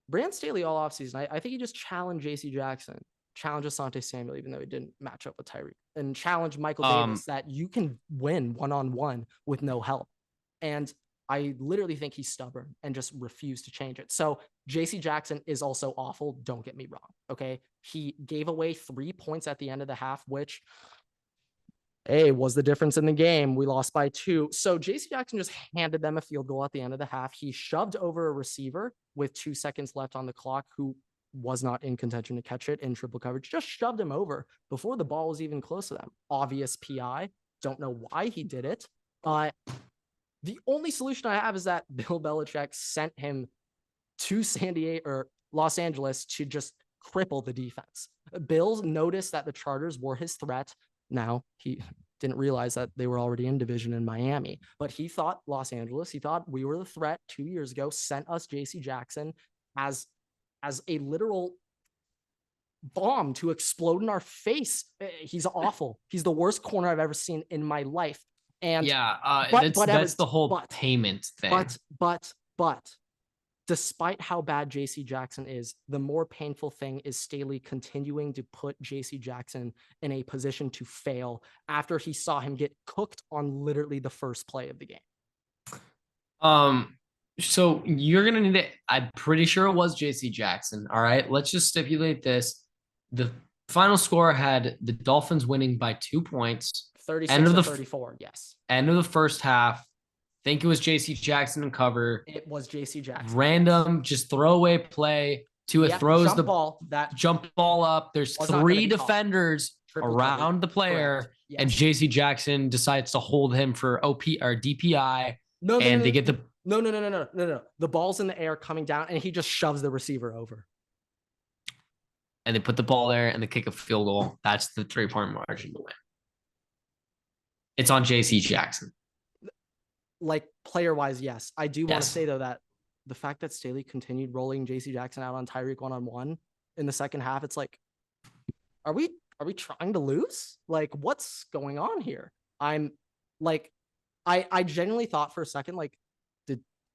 Brandon Staley all offseason, I think he just challenged J.C. Jackson, challenged Asante Samuel, even though he didn't match up with Tyreek, and challenged Michael Davis that you can win one-on-one with no help. And I literally think he's stubborn and just refused to change it. So J.C. Jackson is also awful. Don't get me wrong. Okay. He gave away 3 points at the end of the half, which, hey, was the difference in the game. We lost by 2. So J.C. Jackson just handed them a field goal at the end of the half. He shoved over a receiver with 2 seconds left on the clock, who was not in contention to catch it in triple coverage, just shoved him over before the ball was even close to them. Obvious PI. Don't know why he did it. The only solution I have is that Bill Belichick sent him to San Diego or Los Angeles to just cripple the defense. Bill noticed that the Chargers were his threat. Now, he didn't realize that they were already in division in Miami, but he thought Los Angeles, he thought we were the threat 2 years ago, sent us J.C. Jackson as a literal bomb to explode in our face. He's awful. He's the worst corner I've ever seen in my life. And that's the whole payment thing. But despite how bad J.C. Jackson is, the more painful thing is Staley continuing to put J.C. Jackson in a position to fail after he saw him get cooked on literally the first play of the game. So you're gonna need it. I'm pretty sure it was J.C. Jackson. All right, let's just stipulate this. The final score had the Dolphins winning by 2 points. 36-34, yes. End of the first half. Think it was J.C. Jackson in cover. It was J.C. Jackson. Random, just throwaway play. Tua throws jump ball up. There's 3 defenders around the player, yes. And J.C. Jackson decides to hold him for OP or DPI. No. The ball's in the air coming down, and he just shoves the receiver over. And they put the ball there, and they kick a field goal. That's the 3-point margin to win. It's on J.C. Jackson. Like player-wise, yes. I do want to say, though, that the fact that Staley continued rolling J.C. Jackson out on Tyreek one-on-one in the second half, it's like, are we trying to lose? Like, what's going on here? I'm like, I genuinely thought for a second, like,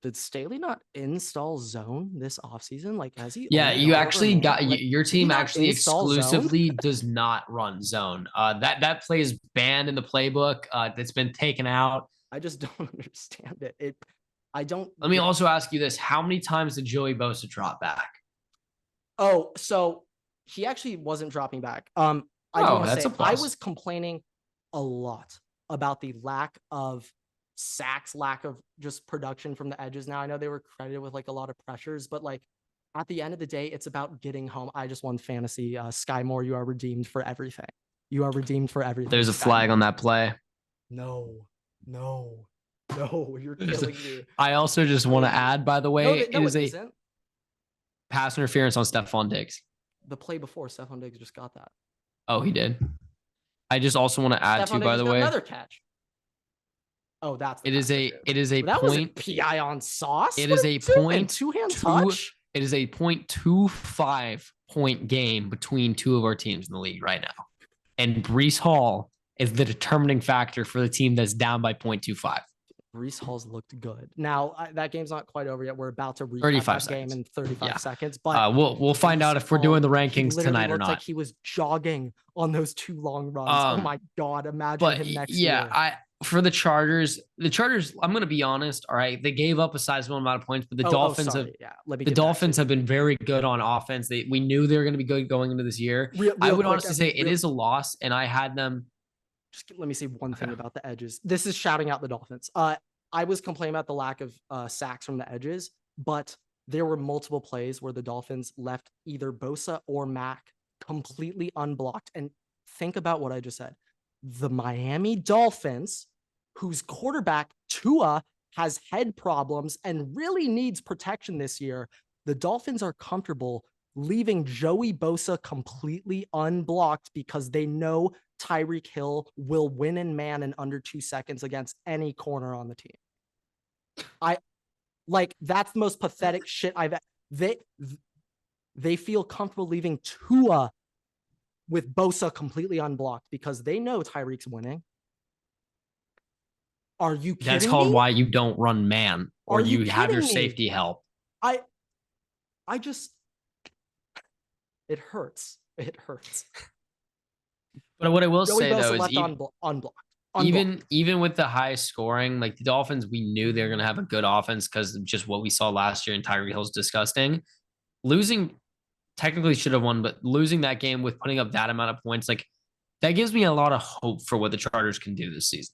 did Staley not install zone this offseason? Like, has he? Yeah, you actually got your team actually exclusively does not run zone. That play is banned in the playbook. That's been taken out. I just don't understand it. I don't. Let me also ask you this: how many times did Joey Bosa drop back? Oh, so he actually wasn't dropping back. I was complaining a lot about the lack of sacks, lack of just production from the edges. Now I know they were credited with like a lot of pressures, but like at the end of the day, it's about getting home. I just won fantasy. Sky Moore, you are redeemed for everything. You are redeemed for everything. There's a flag on that play. No, you're killing me. I also just want to add, by the way, it is a pass interference on Stephon Diggs. The play before, Stephon Diggs just got that. Oh, he did. I just also want to add to, by the way, another catch. Oh, that's it is a that point was a PI on Sauce. It is a point two-hand touch. It is a 0.25 point game between two of our teams in the league right now, and Breece Hall is the determining factor for the team that's down by 0.25. Breece Hall's looked good. Now that game's not quite over yet. We're about to recap that game in 35 seconds, but we'll find out if we're doing the rankings tonight or not. Like he was jogging on those 2 long runs. Oh my God! Imagine him next year. For the Chargers, I'm going to be honest. All right. They gave up a sizable amount of points, but the Dolphins have been very good on offense. We knew they were going to be good going into this year. I would honestly say it is a loss, and I had them. Just let me say one thing about the edges. This is shouting out the Dolphins. I was complaining about the lack of sacks from the edges, but there were multiple plays where the Dolphins left either Bosa or Mack completely unblocked. And think about what I just said. The Miami Dolphins, whose quarterback Tua has head problems and really needs protection this year, the Dolphins are comfortable leaving Joey Bosa completely unblocked because they know Tyreek Hill will win in man in under 2 seconds against any corner on the team. That's the most pathetic shit they feel comfortable leaving Tua with Bosa completely unblocked because they know Tyreek's winning. Are you kidding That's called me? why you don't run man, or Are you you have your kidding me? safety help. I just, it hurts. It hurts. But what I will Joey say Bosa though is left unblocked. even with the high scoring, like the Dolphins, we knew they're going to have a good offense because of just what we saw last year. And Tyreek Hill's disgusting. Losing technically should have won, but losing that game with putting up that amount of points, like that gives me a lot of hope for what the Chargers can do this season.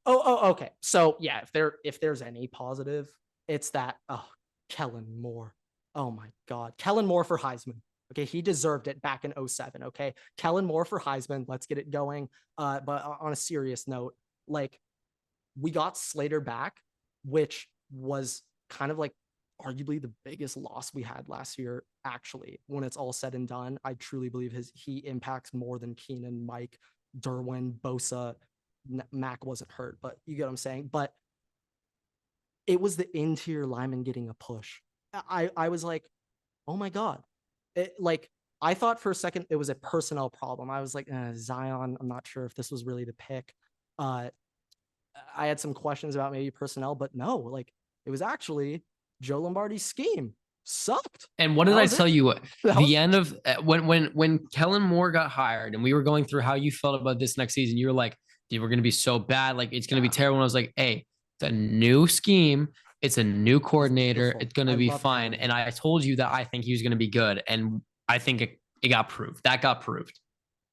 Okay. So yeah, if there's any positive, it's that Kellen Moore. Oh my God, Kellen Moore for Heisman. Okay, he deserved it back in 2007. Okay, Kellen Moore for Heisman. Let's get it going. But on a serious note, like we got Slater back, which was kind of like arguably the biggest loss we had last year. Actually, when it's all said and done, I truly believe he impacts more than Keenan, Mike, Derwin, Bosa. Mac wasn't hurt, but you get what I'm saying. But it was the interior lineman getting a push. I was like, oh my God. Like, I thought for a second it was a personnel problem. I was like, Zion, I'm not sure if this was really the pick. I had some questions about maybe personnel, but no, like it was actually Joe Lombardi's scheme sucked. And what did I tell you? The end of when Kellen Moore got hired and we were going through how you felt about this next season, you were like, dude, we're going to be so bad. Like, it's going to be terrible. And I was like, hey, it's a new scheme. It's a new coordinator. It's going to be fine. And I told you that I think he was going to be good. And I think it got proved. That got proved.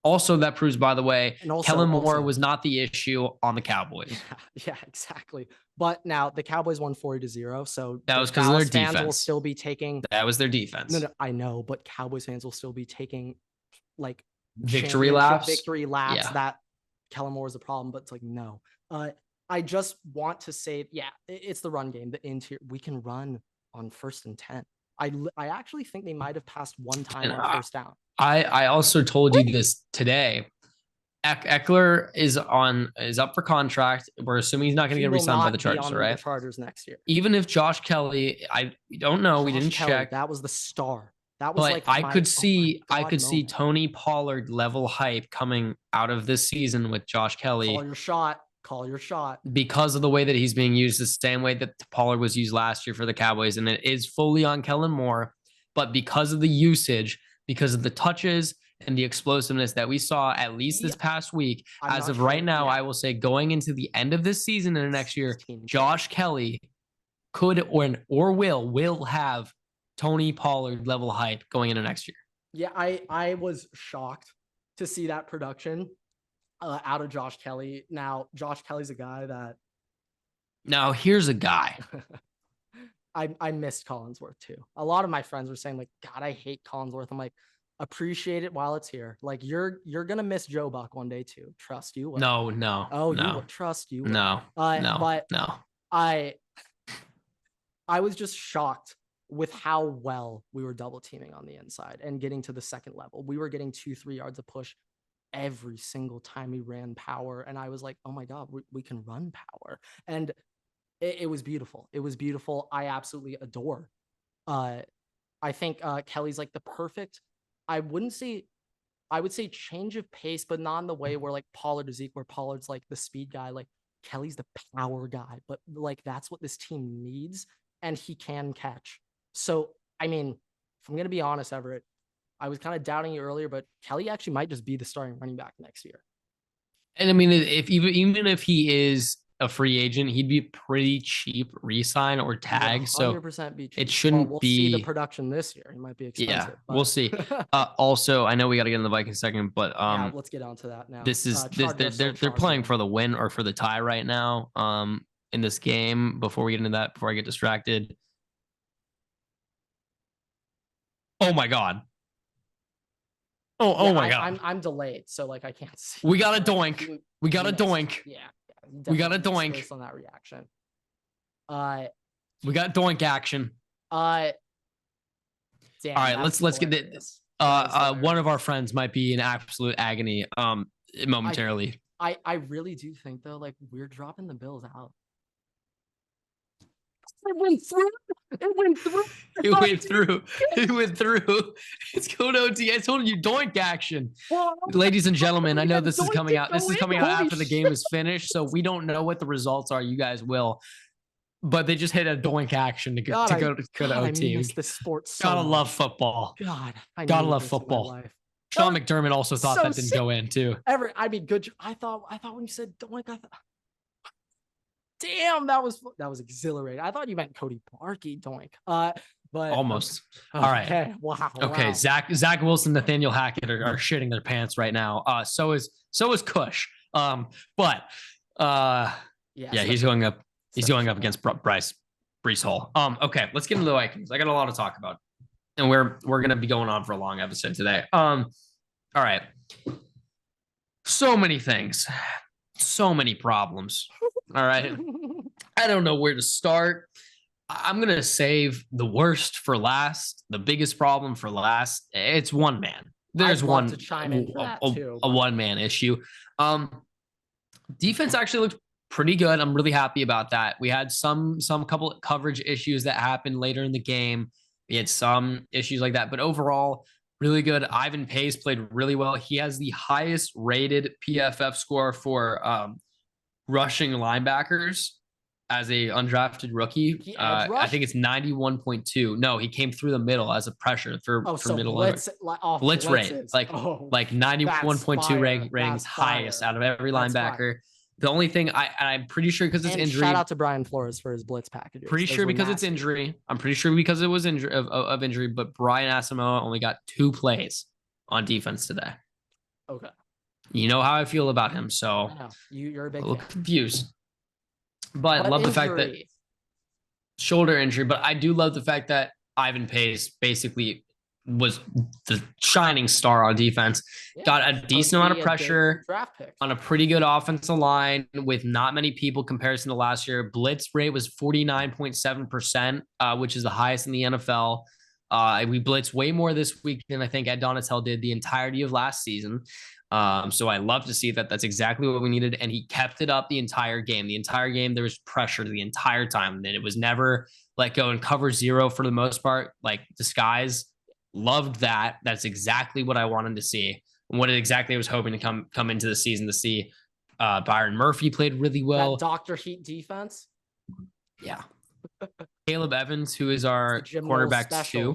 Also, that proves, by the way, Kellen Moore was not the issue on the Cowboys. Yeah, exactly. But now the Cowboys won 40-0. So that was because of their defense. Fans will still be taking. That was their defense. No, I know, but Cowboys fans will still be taking like victory laps. Yeah. That Kellen Moore is the problem, but it's like, no. I just want to say, yeah, it's the run game, the interior. We can run on 1st and 10. I actually think they might have passed one time on first down. I also told you this today. Eckler is up for contract. We're assuming he's not going to get re-signed by the Chargers, right? The Chargers next year. Even if Josh Kelly, I don't know, we didn't check. That was the star. That was but I could see Tony Pollard level hype coming out of this season with Josh Kelly. Call your shot. Because of the way that he's being used, the same way that Pollard was used last year for the Cowboys, and it is fully on Kellen Moore. But because of the usage, because of the touches and the explosiveness that we saw at least this past week, as of right now, I will say going into the end of this season and next year, Josh Kelly could or will have Tony Pollard level hype going into next year. Yeah, I was shocked to see that production out of Josh Kelly. Now, Josh Kelly's a guy that. Now, here's a guy. I missed Collinsworth too. A lot of my friends were saying like, God, I hate Collinsworth. I'm like, appreciate it while it's here. Like you're gonna miss Joe Buck one day too. Trust you will. No. Oh, no. You will. Trust you will. No. But no. I was just shocked with how well we were double teaming on the inside and getting to the second level. We were getting 2-3 yards of push every single time we ran power. And I was like, oh my God, we can run power. And it was beautiful. It was beautiful. I absolutely adore. I think Kelly's like the perfect, I would say change of pace, but not in the way where like Pollard is equal, where Pollard's like the speed guy. Like Kelly's the power guy, but like that's what this team needs. And he can catch. So, I mean, if I'm going to be honest, Everett, I was kind of doubting you earlier, but Kelly actually might just be the starting running back next year. And I mean, even if he is a free agent, he'd be pretty cheap re-sign or tag. So 100% be cheap. It shouldn't we'll be see the production this year. He might be expensive. Yeah, we'll see. Also, I know we got to get in the Vikings second, but yeah, let's get on to that now. This is they're playing for the win or for the tie right now. In this game, before we get into that, before I get distracted. Oh my God. Oh my God. I'm delayed, so like I can't see. We got a doink. We got a doink. Yeah. We got a doink. Based on that reaction. We got doink action. Damn, all right, let's get this. One of our friends might be in absolute agony momentarily. I really do think though, like we're dropping the Bills out. It went through. It went through. It went through. It went through. It's going to OT. I told you, doink action. Well, Ladies and gentlemen, I know this is coming out. This is coming out after the game is shit. finished, so we don't know what the results are. You guys will. But they just hit a doink action to go to OT. I miss the sport so Gotta much. love football. God, gotta love football. Sean McDermott also thought that didn't go in too. Everett, I mean, good. I thought when you said doink, I thought, damn, that was exhilarating. I thought you meant Cody Parkey doink. But almost. Okay. All right. Okay. Wow. Okay. Wow. Zach Wilson, Nathaniel Hackett are shitting their pants right now. So is Kush. Yeah, he's going up. He's going up against Breece Hall. Okay, let's get into the Vikings. I got a lot to talk about, and we're gonna be going on for a long episode today. All right. So many things, so many problems. All right. I don't know where to start. I'm going to save the worst for last, the biggest problem for last. It's one man. There's one to chime in for that too, a one-man issue. Defense actually looked pretty good. I'm really happy about that. We had some couple of coverage issues that happened later in the game. We had some issues like that, but overall, really good. Ivan Pace played really well. He has the highest rated PFF score for rushing linebackers as a undrafted rookie. I think it's 91.2. No, he came through the middle as a pressure for middle blitz rate, like 91.2 ratings, highest out of every linebacker. The only thing I'm pretty sure because it's injury. Shout out to Brian Flores for his blitz packages. Pretty sure because it's injury. I'm pretty sure because it was injury of injury. But Brian Asamoah only got 2 plays on defense today. Okay. You know how I feel about him, so you're a big little confused. But love the fact that shoulder injury. But I do love the fact that Ivan Pace basically was the shining star on defense. Got a decent amount of pressure on a pretty good offensive line with not many people comparison to last year. Blitz rate was 49.7%, which is the highest in the NFL. We blitzed way more this week than I think Ed Donatel did the entirety of last season. So I love to see that. That's exactly what we needed. And he kept it up the entire game. The entire game, there was pressure the entire time. And it was never let go and cover zero for the most part, like disguise. Loved that. That's exactly what I wanted to see. And what exactly I was hoping to come into the season to see. Byron Murphy played really well. That Dr. Heat defense. Yeah. Caleb Evans, who is our cornerback 2.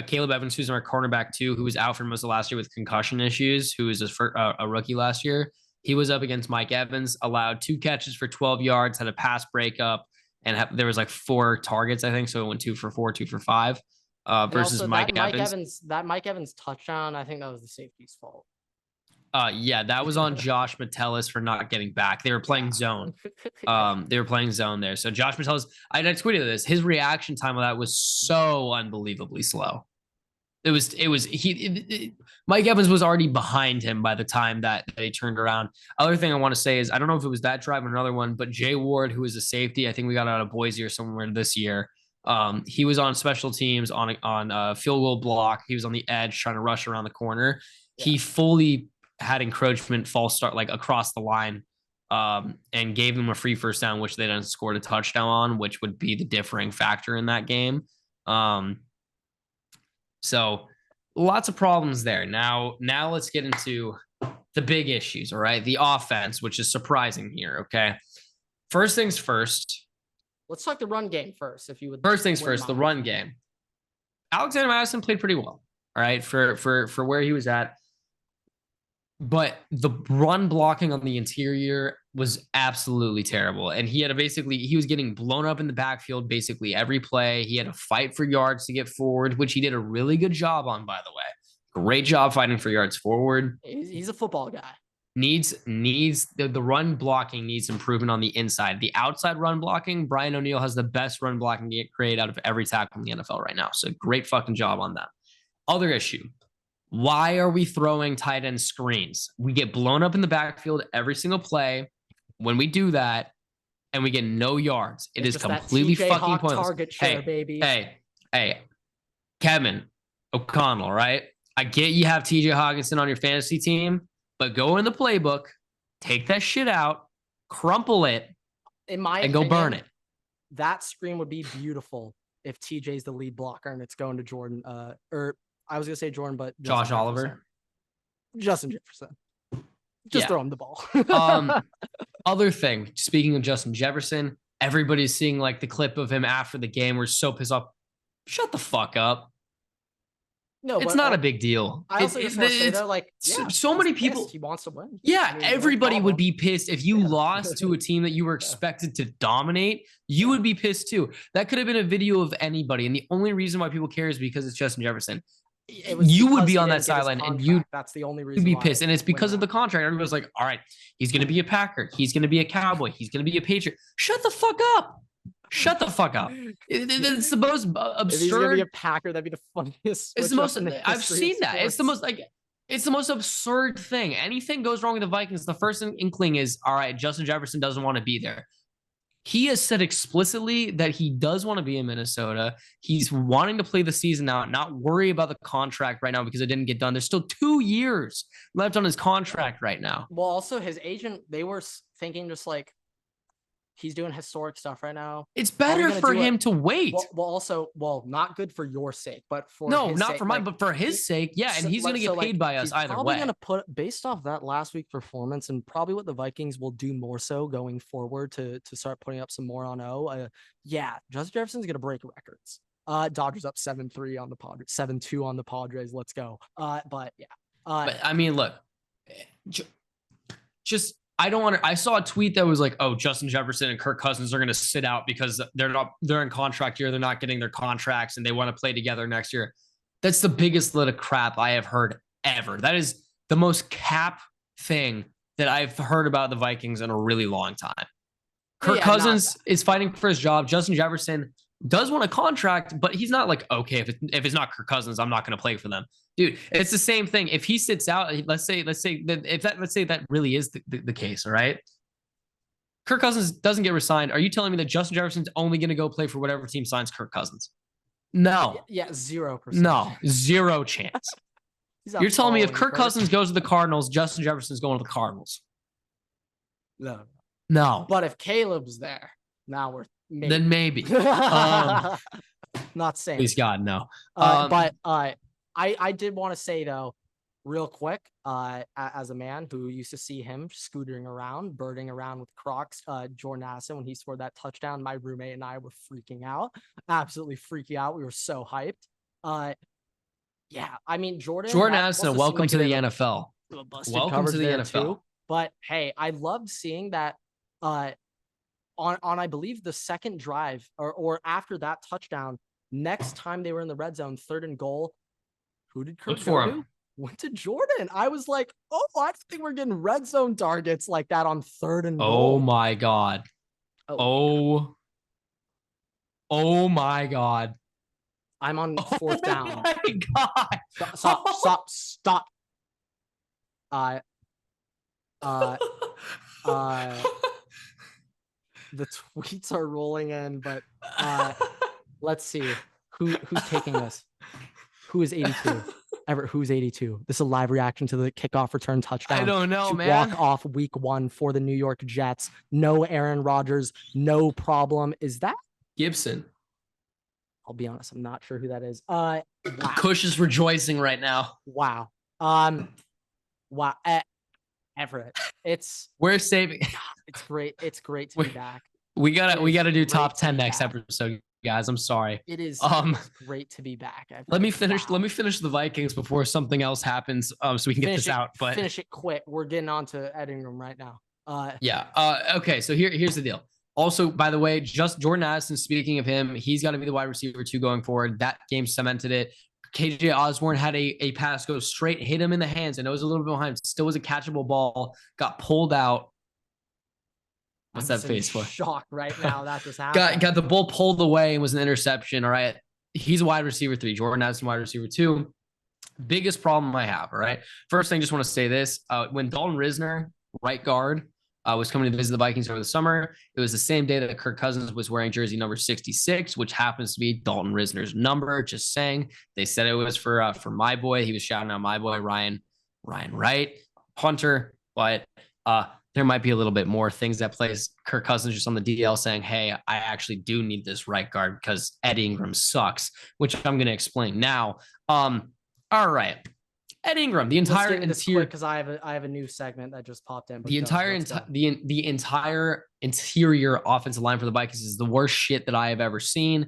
Caleb Evans, who's our cornerback 2, who was out for most of last year with concussion issues, who was a rookie last year. He was up against Mike Evans, allowed 2 catches for 12 yards, had a pass breakup, and there was like 4 targets, I think. So it went 2 for 4, 2 for 5. Versus Mike Evans. That Mike Evans touchdown, I think that was the safety's fault. Yeah, that was on Josh Metellus for not getting back. They were playing zone. They were playing zone there. So Josh Metellus, I tweeted this. His reaction time on that was so unbelievably slow. Mike Evans was already behind him by the time that they turned around. Other thing I want to say is, I don't know if it was that drive or another one, but Jay Ward, who is a safety, I think we got out of Boise or somewhere this year. He was on special teams on a field goal block. He was on the edge trying to rush around the corner. Yeah. He fully had encroachment false start like across the line, and gave them a free first down, which they then scored a touchdown on, which would be the differing factor in that game. So lots of problems there. Now let's get into the big issues. All right. The offense, which is surprising here. Okay. First things first. Let's talk the run game first, if you would. First things first, the run game. Alexander Madison played pretty well, all right, for where he was at. But the run blocking on the interior was absolutely terrible. And he was getting blown up in the backfield basically every play. He had to fight for yards to get forward, which he did a really good job on, by the way. Great job fighting for yards forward. He's a football guy. Needs the run blocking needs improvement on the inside. The outside run blocking, Brian O'Neill has the best run blocking grade out of every tackle in the NFL right now. So great fucking job on that. Other issue. Why are we throwing tight end screens? We get blown up in the backfield every single play. When we do that and we get no yards, it is completely fucking pointless. Target share, baby. Hey, Kevin O'Connell, right? I get you have TJ Hawkinson on your fantasy team. But go in the playbook, take that shit out, crumple it, and go burn it. that screen would be beautiful if TJ's the lead blocker and it's going to Jordan. Or I was gonna say Jordan, but Josh Oliver, Justin Jefferson. Just throw him the ball. Other thing, speaking of Justin Jefferson, everybody's seeing like the clip of him after the game. We're so pissed off. Shut the fuck up. No, it's not a big deal. I also just want to say though, like, so many people. He wants to win. Yeah, I mean, everybody would be pissed if you lost to a team that you were expected to dominate. You would be pissed too. That could have been a video of anybody, and the only reason why people care is because it's Justin Jefferson. You would be on that sideline, and that's the only reason you'd be pissed, and it's because of the contract. Everybody's like, "All right, he's going to be a Packer. He's going to be a Cowboy. He's going to be a Patriot." Shut the fuck up. Shut the fuck up. It's the most absurd. If he's gonna be a Packer, that'd be the funniest. It's the most. I've seen that. It's the most like. It's the most absurd thing. Anything goes wrong with the Vikings, the first inkling is, all right, Justin Jefferson doesn't want to be there. He has said explicitly that he does want to be in Minnesota. He's wanting to play the season out, not worry about the contract right now because it didn't get done. There's still 2 years left on his contract right now. Well, also his agent, they were thinking just like, he's doing historic stuff right now. It's better for him to wait. Well, not good for your sake, but for not for mine, but for his sake. Yeah, and he's going to get paid by us either way. He's probably going to put, based off that last week performance, and probably what the Vikings will do more so going forward to start putting up some more on O. Justin Jefferson's going to break records. Dodgers up 7-3 on the Padres, 7-2 on the Padres. Let's go. But I mean, look, just. I saw a tweet that was like, oh, Justin Jefferson and Kirk Cousins are going to sit out because they're in contract year. They're not getting their contracts and they want to play together next year. That's the biggest lit of crap I have heard ever. That is the most cap thing that I've heard about the Vikings in a really long time. Kirk Cousins is fighting for his job. Justin Jefferson does want a contract, but he's not like, okay, if it's not Kirk Cousins, I'm not going to play for them. Dude, it's the same thing. If he sits out, let's say that really is the case, all right? Kirk Cousins doesn't get resigned. Are you telling me that Justin Jefferson's only going to go play for whatever team signs Kirk Cousins? No. Yeah, 0%. No, 0 chance. You're telling me if Kirk Cousins goes to the Cardinals, Justin Jefferson's going to the Cardinals? No. But if Caleb's there, now we're maybe. Then maybe. Not saying. Please God, no. But I did want to say though, real quick, as a man who used to see him scootering around, birding around with Crocs, Jordan Addison, when he scored that touchdown, my roommate and I were freaking out, absolutely freaking out. We were so hyped. I mean, Jordan Addison, welcome to the NFL. Welcome to the NFL. Too. But hey, I loved seeing that on I believe the second drive or after that touchdown, next time they were in the red zone, 3rd and goal. Who did Kirk go to? Went to Jordan. I was like, oh, I don't think we're getting red zone targets like that on 3rd and goal. Oh my God. Oh my God. I'm on 4th down. Oh my God. Stop. The tweets are rolling in, but let's see who's taking this. Who is 82? Everett, who's 82? This is a live reaction to the kickoff return touchdown. I don't know, man. Walk off week 1 for the New York Jets. No Aaron Rodgers, no problem. Is that Gibson? I'll be honest, I'm not sure who that is. Wow. Kush is rejoicing right now. Wow. Wow. Everett, we're saving. It's great. It's great to be back. We gotta do top 10 next episode, guys. I'm sorry. It is great to be back. Let me finish the Vikings before something else happens, so we can get this out. But finish it quick. We're getting on to editing room right now. Okay. So here's the deal. Also, by the way, just Jordan Addison, speaking of him, he's got to be the wide receiver 2 going forward. That game cemented it. KJ Osborne had a pass go straight, hit him in the hands, and it was a little bit behind. Still was a catchable ball. Got pulled out. What's that face for? Shock right now. That just happened. Got the ball pulled away and was an interception. All right. He's a wide receiver 3. Jordan Addison, wide receiver 2. Biggest problem I have. All right. First thing, just want to say this. When Dalton Risner, right guard, was coming to visit the Vikings over the summer, it was the same day that Kirk Cousins was wearing jersey number 66, which happens to be Dalton Risner's number. Just saying. They said it was for my boy. He was shouting out my boy, Ryan Wright, punter. But there might be a little bit more things that plays. Kirk Cousins just on the DL saying, hey, I actually do need this right guard because Ed Ingram sucks, which I'm going to explain now. All right. Ed Ingram, the entire interior, because I have a new segment that just popped in. The entire interior offensive line for the Vikings is the worst shit that I have ever seen.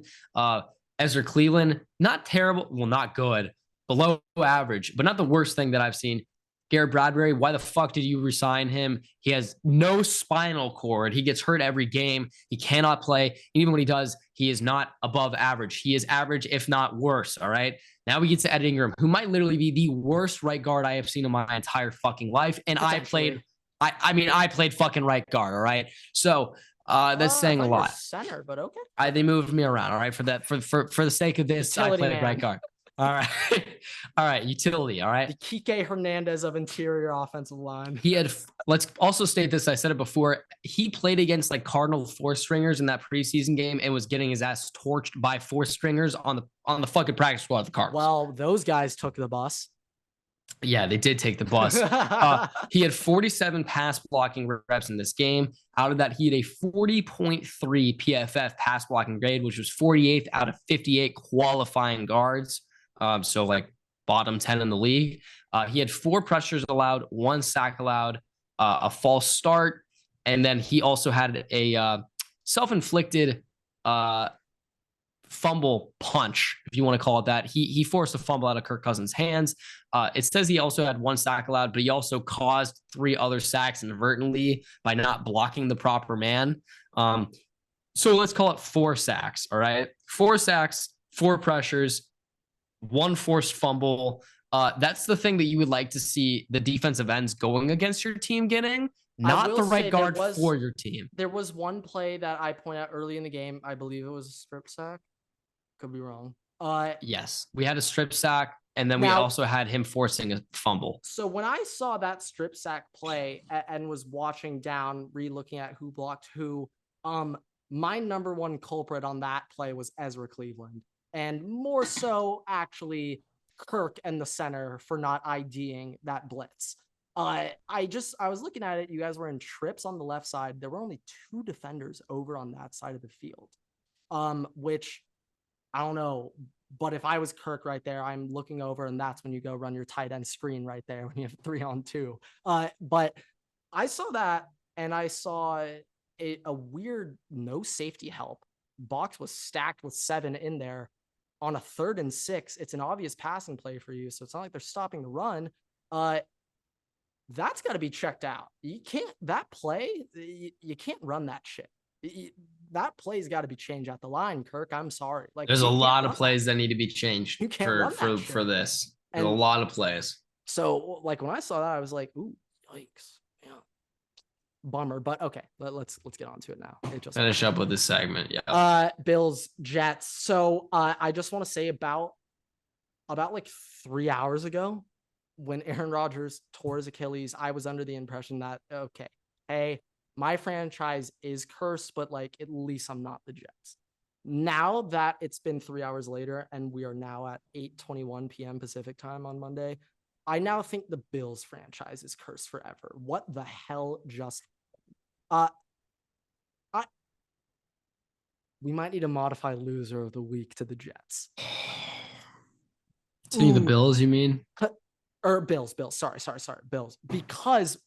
Ezra Cleveland, not terrible, well, not good, below average, but not the worst thing that I've seen. Garrett Bradbury, why the fuck did you resign him? He has no spinal cord. He gets hurt every game. He cannot play. And even when he does, he is not above average. He is average, if not worse. All right. Now we get to Ed Ingram, who might literally be the worst right guard I have seen in my entire fucking life. And I played fucking right guard. All right. So that's saying a lot. Center, but okay. They moved me around. All right. For the sake of this, Utility I played right guard. All right. All right. Utility. All right. The Kike Hernandez of interior offensive line. Let's also state this. I said it before. He played against like Cardinal 4-stringers in that preseason game and was getting his ass torched by 4-stringers on the fucking practice squad of the Cardinals. Well, those guys took the bus. Yeah, they did take the bus. He had 47 pass blocking reps in this game. Out of that, he had a 40.3 PFF pass blocking grade, which was 48th out of 58 qualifying guards. So like bottom 10 in the league. He had 4 pressures allowed, 1 sack allowed, a false start, and then he also had a self-inflicted fumble punch, if you want to call it that. He forced a fumble out of Kirk Cousins' hands. It says he also had 1 sack allowed, but he also caused 3 other sacks inadvertently by not blocking the proper man. So let's call it 4 sacks. All right, 4 sacks, 4 pressures, 1 forced fumble. That's the thing that you would like to see the defensive ends going against your team getting, not the right guard for your team. There was one play that I point out early in the game. I believe it was a strip sack. Could be wrong. Yes, we had a strip sack, and then we also had him forcing a fumble. So when I saw that strip sack play and was watching down, re-looking at who blocked who, my number one culprit on that play was Ezra Cleveland. And more so, actually, Kirk and the center for not IDing that blitz. I was looking at it. You guys were in trips on the left side. There were only 2 defenders over on that side of the field, which I don't know. But if I was Kirk right there, I'm looking over, and that's when you go run your tight end screen right there when you have 3-on-2. But I saw that, and I saw a weird no safety help. Box was stacked with 7 in there. On a 3rd and 6, it's an obvious passing play for you. So it's not like they're stopping the run. That's got to be checked out. You can't, that play, you can't run that shit. That play's got to be changed at the line, Kirk. I'm sorry. Like, there's a lot of plays that need to be changed for this. There's a lot of plays. So like when I saw that, I was like, ooh, yikes. Yeah. Bummer, but okay, let's get on to it now. Finish up with this segment. Yeah. Bills, Jets. So I just want to say about like 3 hours ago, when Aaron Rodgers tore his Achilles, I was under the impression that, okay, hey, my franchise is cursed, but like at least I'm not the Jets. Now that it's been 3 hours later and we are now at 8:21 p.m. Pacific time on Monday, I now think the Bills franchise is cursed forever. What the hell just we might need to modify loser of the week to the Jets. To the Bills, you mean? Or Bills. Sorry. Bills. Because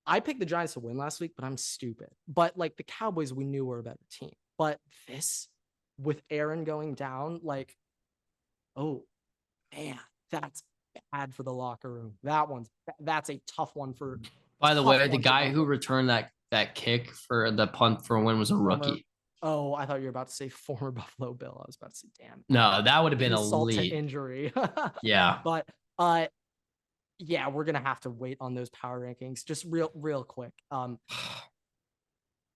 I picked the Giants to win last week, but I'm stupid. But like the Cowboys, we knew were a better team. But this, with Aaron going down, like, oh man, that's bad for the locker room. That's a tough one for. By the way, the guy who returned that kick for the punt for a win was a rookie. Oh, I thought you were about to say former Buffalo Bill. I was about to say, damn. No, that would have been insult elite. To injury. Yeah. But yeah, we're gonna have to wait on those power rankings. Just real quick.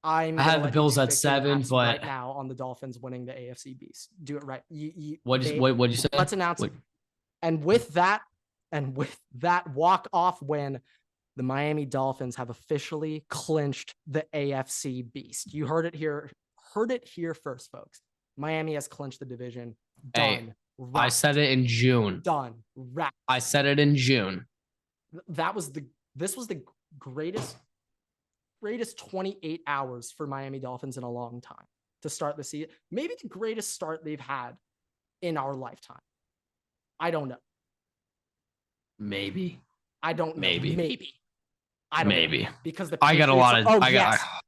I had the Bills at 7, but right now on the Dolphins winning the AFC Beast. Do it right. What'd you say? Let's announce it. And with that walk-off win, the Miami Dolphins have officially clinched the AFC Beast. You heard it here first, folks. Miami has clinched the division. Done. Hey, I said it in June. Done. Wrapped. I said it in June. This was the greatest 28 hours for Miami Dolphins in a long time to start the season. Maybe the greatest start they've had in our lifetime. I don't know. Maybe. I don't know. Maybe. I don't Maybe. know. Because the Patriots, I got a lot of.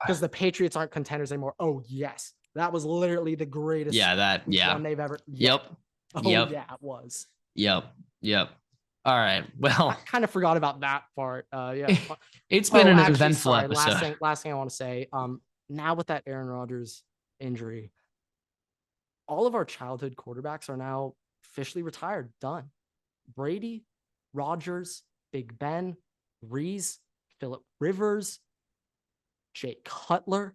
because the Patriots aren't contenders anymore. Oh yes, that was literally the greatest. One they've ever. Yep. Oh yeah, it was. Yep. All right. Well, I kind of forgot about that part. Yeah. It's been an eventful episode. Last thing I want to say. Now with that Aaron Rodgers injury, all of our childhood quarterbacks are now officially retired. Done. Brady, Rodgers, Big Ben, Breeze, Phillip Rivers, Jay Cutler,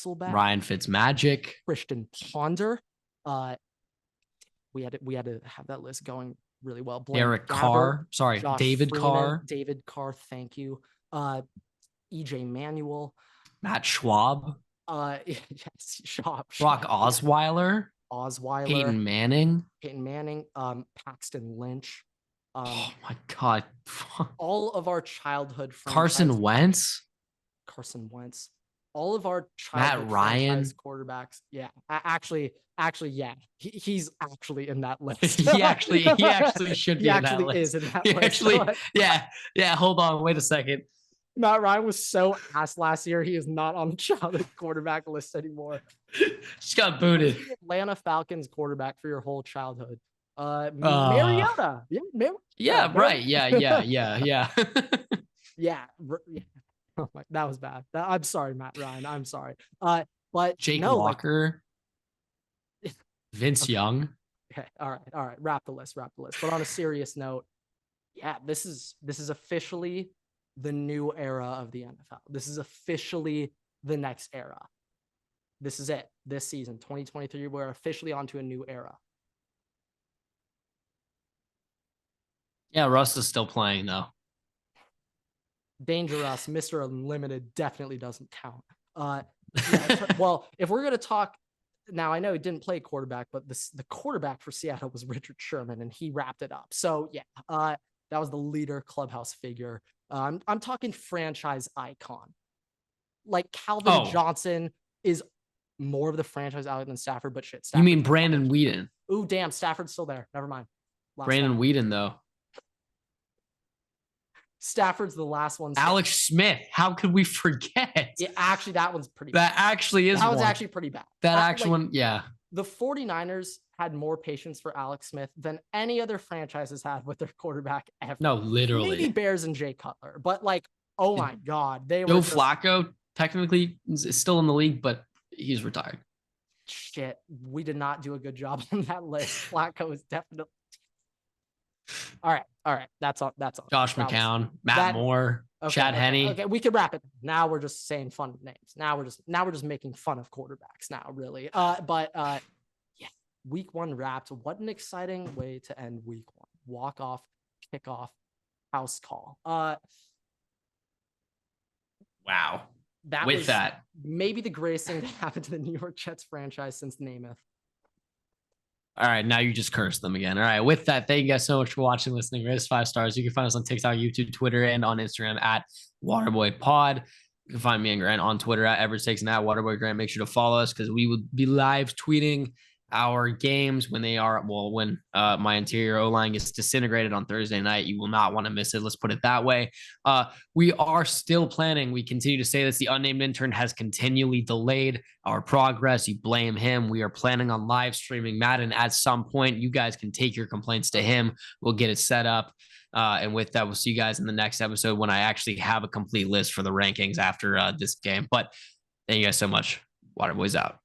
Ryan Fitzmagic, Christian Ponder. We had to have that list going really well. Derek Carr. Sorry, David Carr. David Carr. Thank you. EJ Manuel. Matt Schwab. Yes, Schwab. Brock Osweiler. Peyton Manning. Paxton Lynch. Oh my God. All of our childhood Carson Wentz. All of our childhood Matt Ryan quarterbacks. Yeah. Actually, yeah. He's actually in that list. he actually should be in that list. He actually is in that list. Yeah. Hold on. Wait a second. Matt Ryan was so ass last year. He is not on the childhood quarterback list anymore. Just got booted. Atlanta Falcons quarterback for your whole childhood. Mariota. Yeah, right. Yeah. Yeah. Oh my, that was bad. I'm sorry, Matt Ryan. I'm sorry. But Jake Walker, Vince Young. Okay. All right. Wrap the list. But on a serious note, yeah, this is officially the new era of the NFL. This is officially the next era. This is it. This season, 2023, we're officially onto a new era. Yeah, Russ is still playing though. Dangerous, Mr. Unlimited definitely doesn't count. Well, if we're gonna talk now, I know he didn't play quarterback, but the quarterback for Seattle was Richard Sherman, and he wrapped it up. So yeah, that was the leader, clubhouse figure. I'm talking franchise icon. Like Calvin Johnson is more of the franchise icon than Stafford, but shit. You mean Brandon Whedon? Ooh, damn, Stafford's still there. Never mind. Brandon Whedon though. Stafford's the last one. Alex Smith. How could we forget? Yeah, actually, that one's pretty bad. That one's actually pretty bad. That actual one, yeah. The 49ers had more patience for Alex Smith than any other franchises had with their quarterback ever. No, literally. Maybe Bears and Jay Cutler. But like, oh my God. Joe Flacco technically is still in the league, but he's retired. Shit. We did not do a good job on that list. Flacco is definitely. All right. That's all. Josh McCown, Matt Moore, Chad Henne. Okay, we could wrap it. Now we're just saying fun names. Now we're just making fun of quarterbacks now, really. Yeah, week one wrapped. What an exciting way to end week one. Walk off, kick off, house call. Wow. That was maybe the greatest thing that happened to the New York Jets franchise since Namath. All right, now you just cursed them again. All right, with that, thank you guys so much for watching, listening. Rate us 5 stars. You can find us on TikTok, YouTube, Twitter, and on Instagram at WaterboyPod. You can find me and Grant on Twitter at Everett Takes and at Waterboy Grant. Make sure to follow us because we will be live tweeting our games when they are, when my interior O-line gets disintegrated on Thursday night. You will not want to miss it. Let's put it that way. We are still planning. We continue to say this. The unnamed intern has continually delayed our progress. You blame him. We are planning on live streaming Madden at some point. You guys can take your complaints to him. We'll get it set up. And with that, we'll see you guys in the next episode when I actually have a complete list for the rankings after this game. But thank you guys so much. Waterboys out.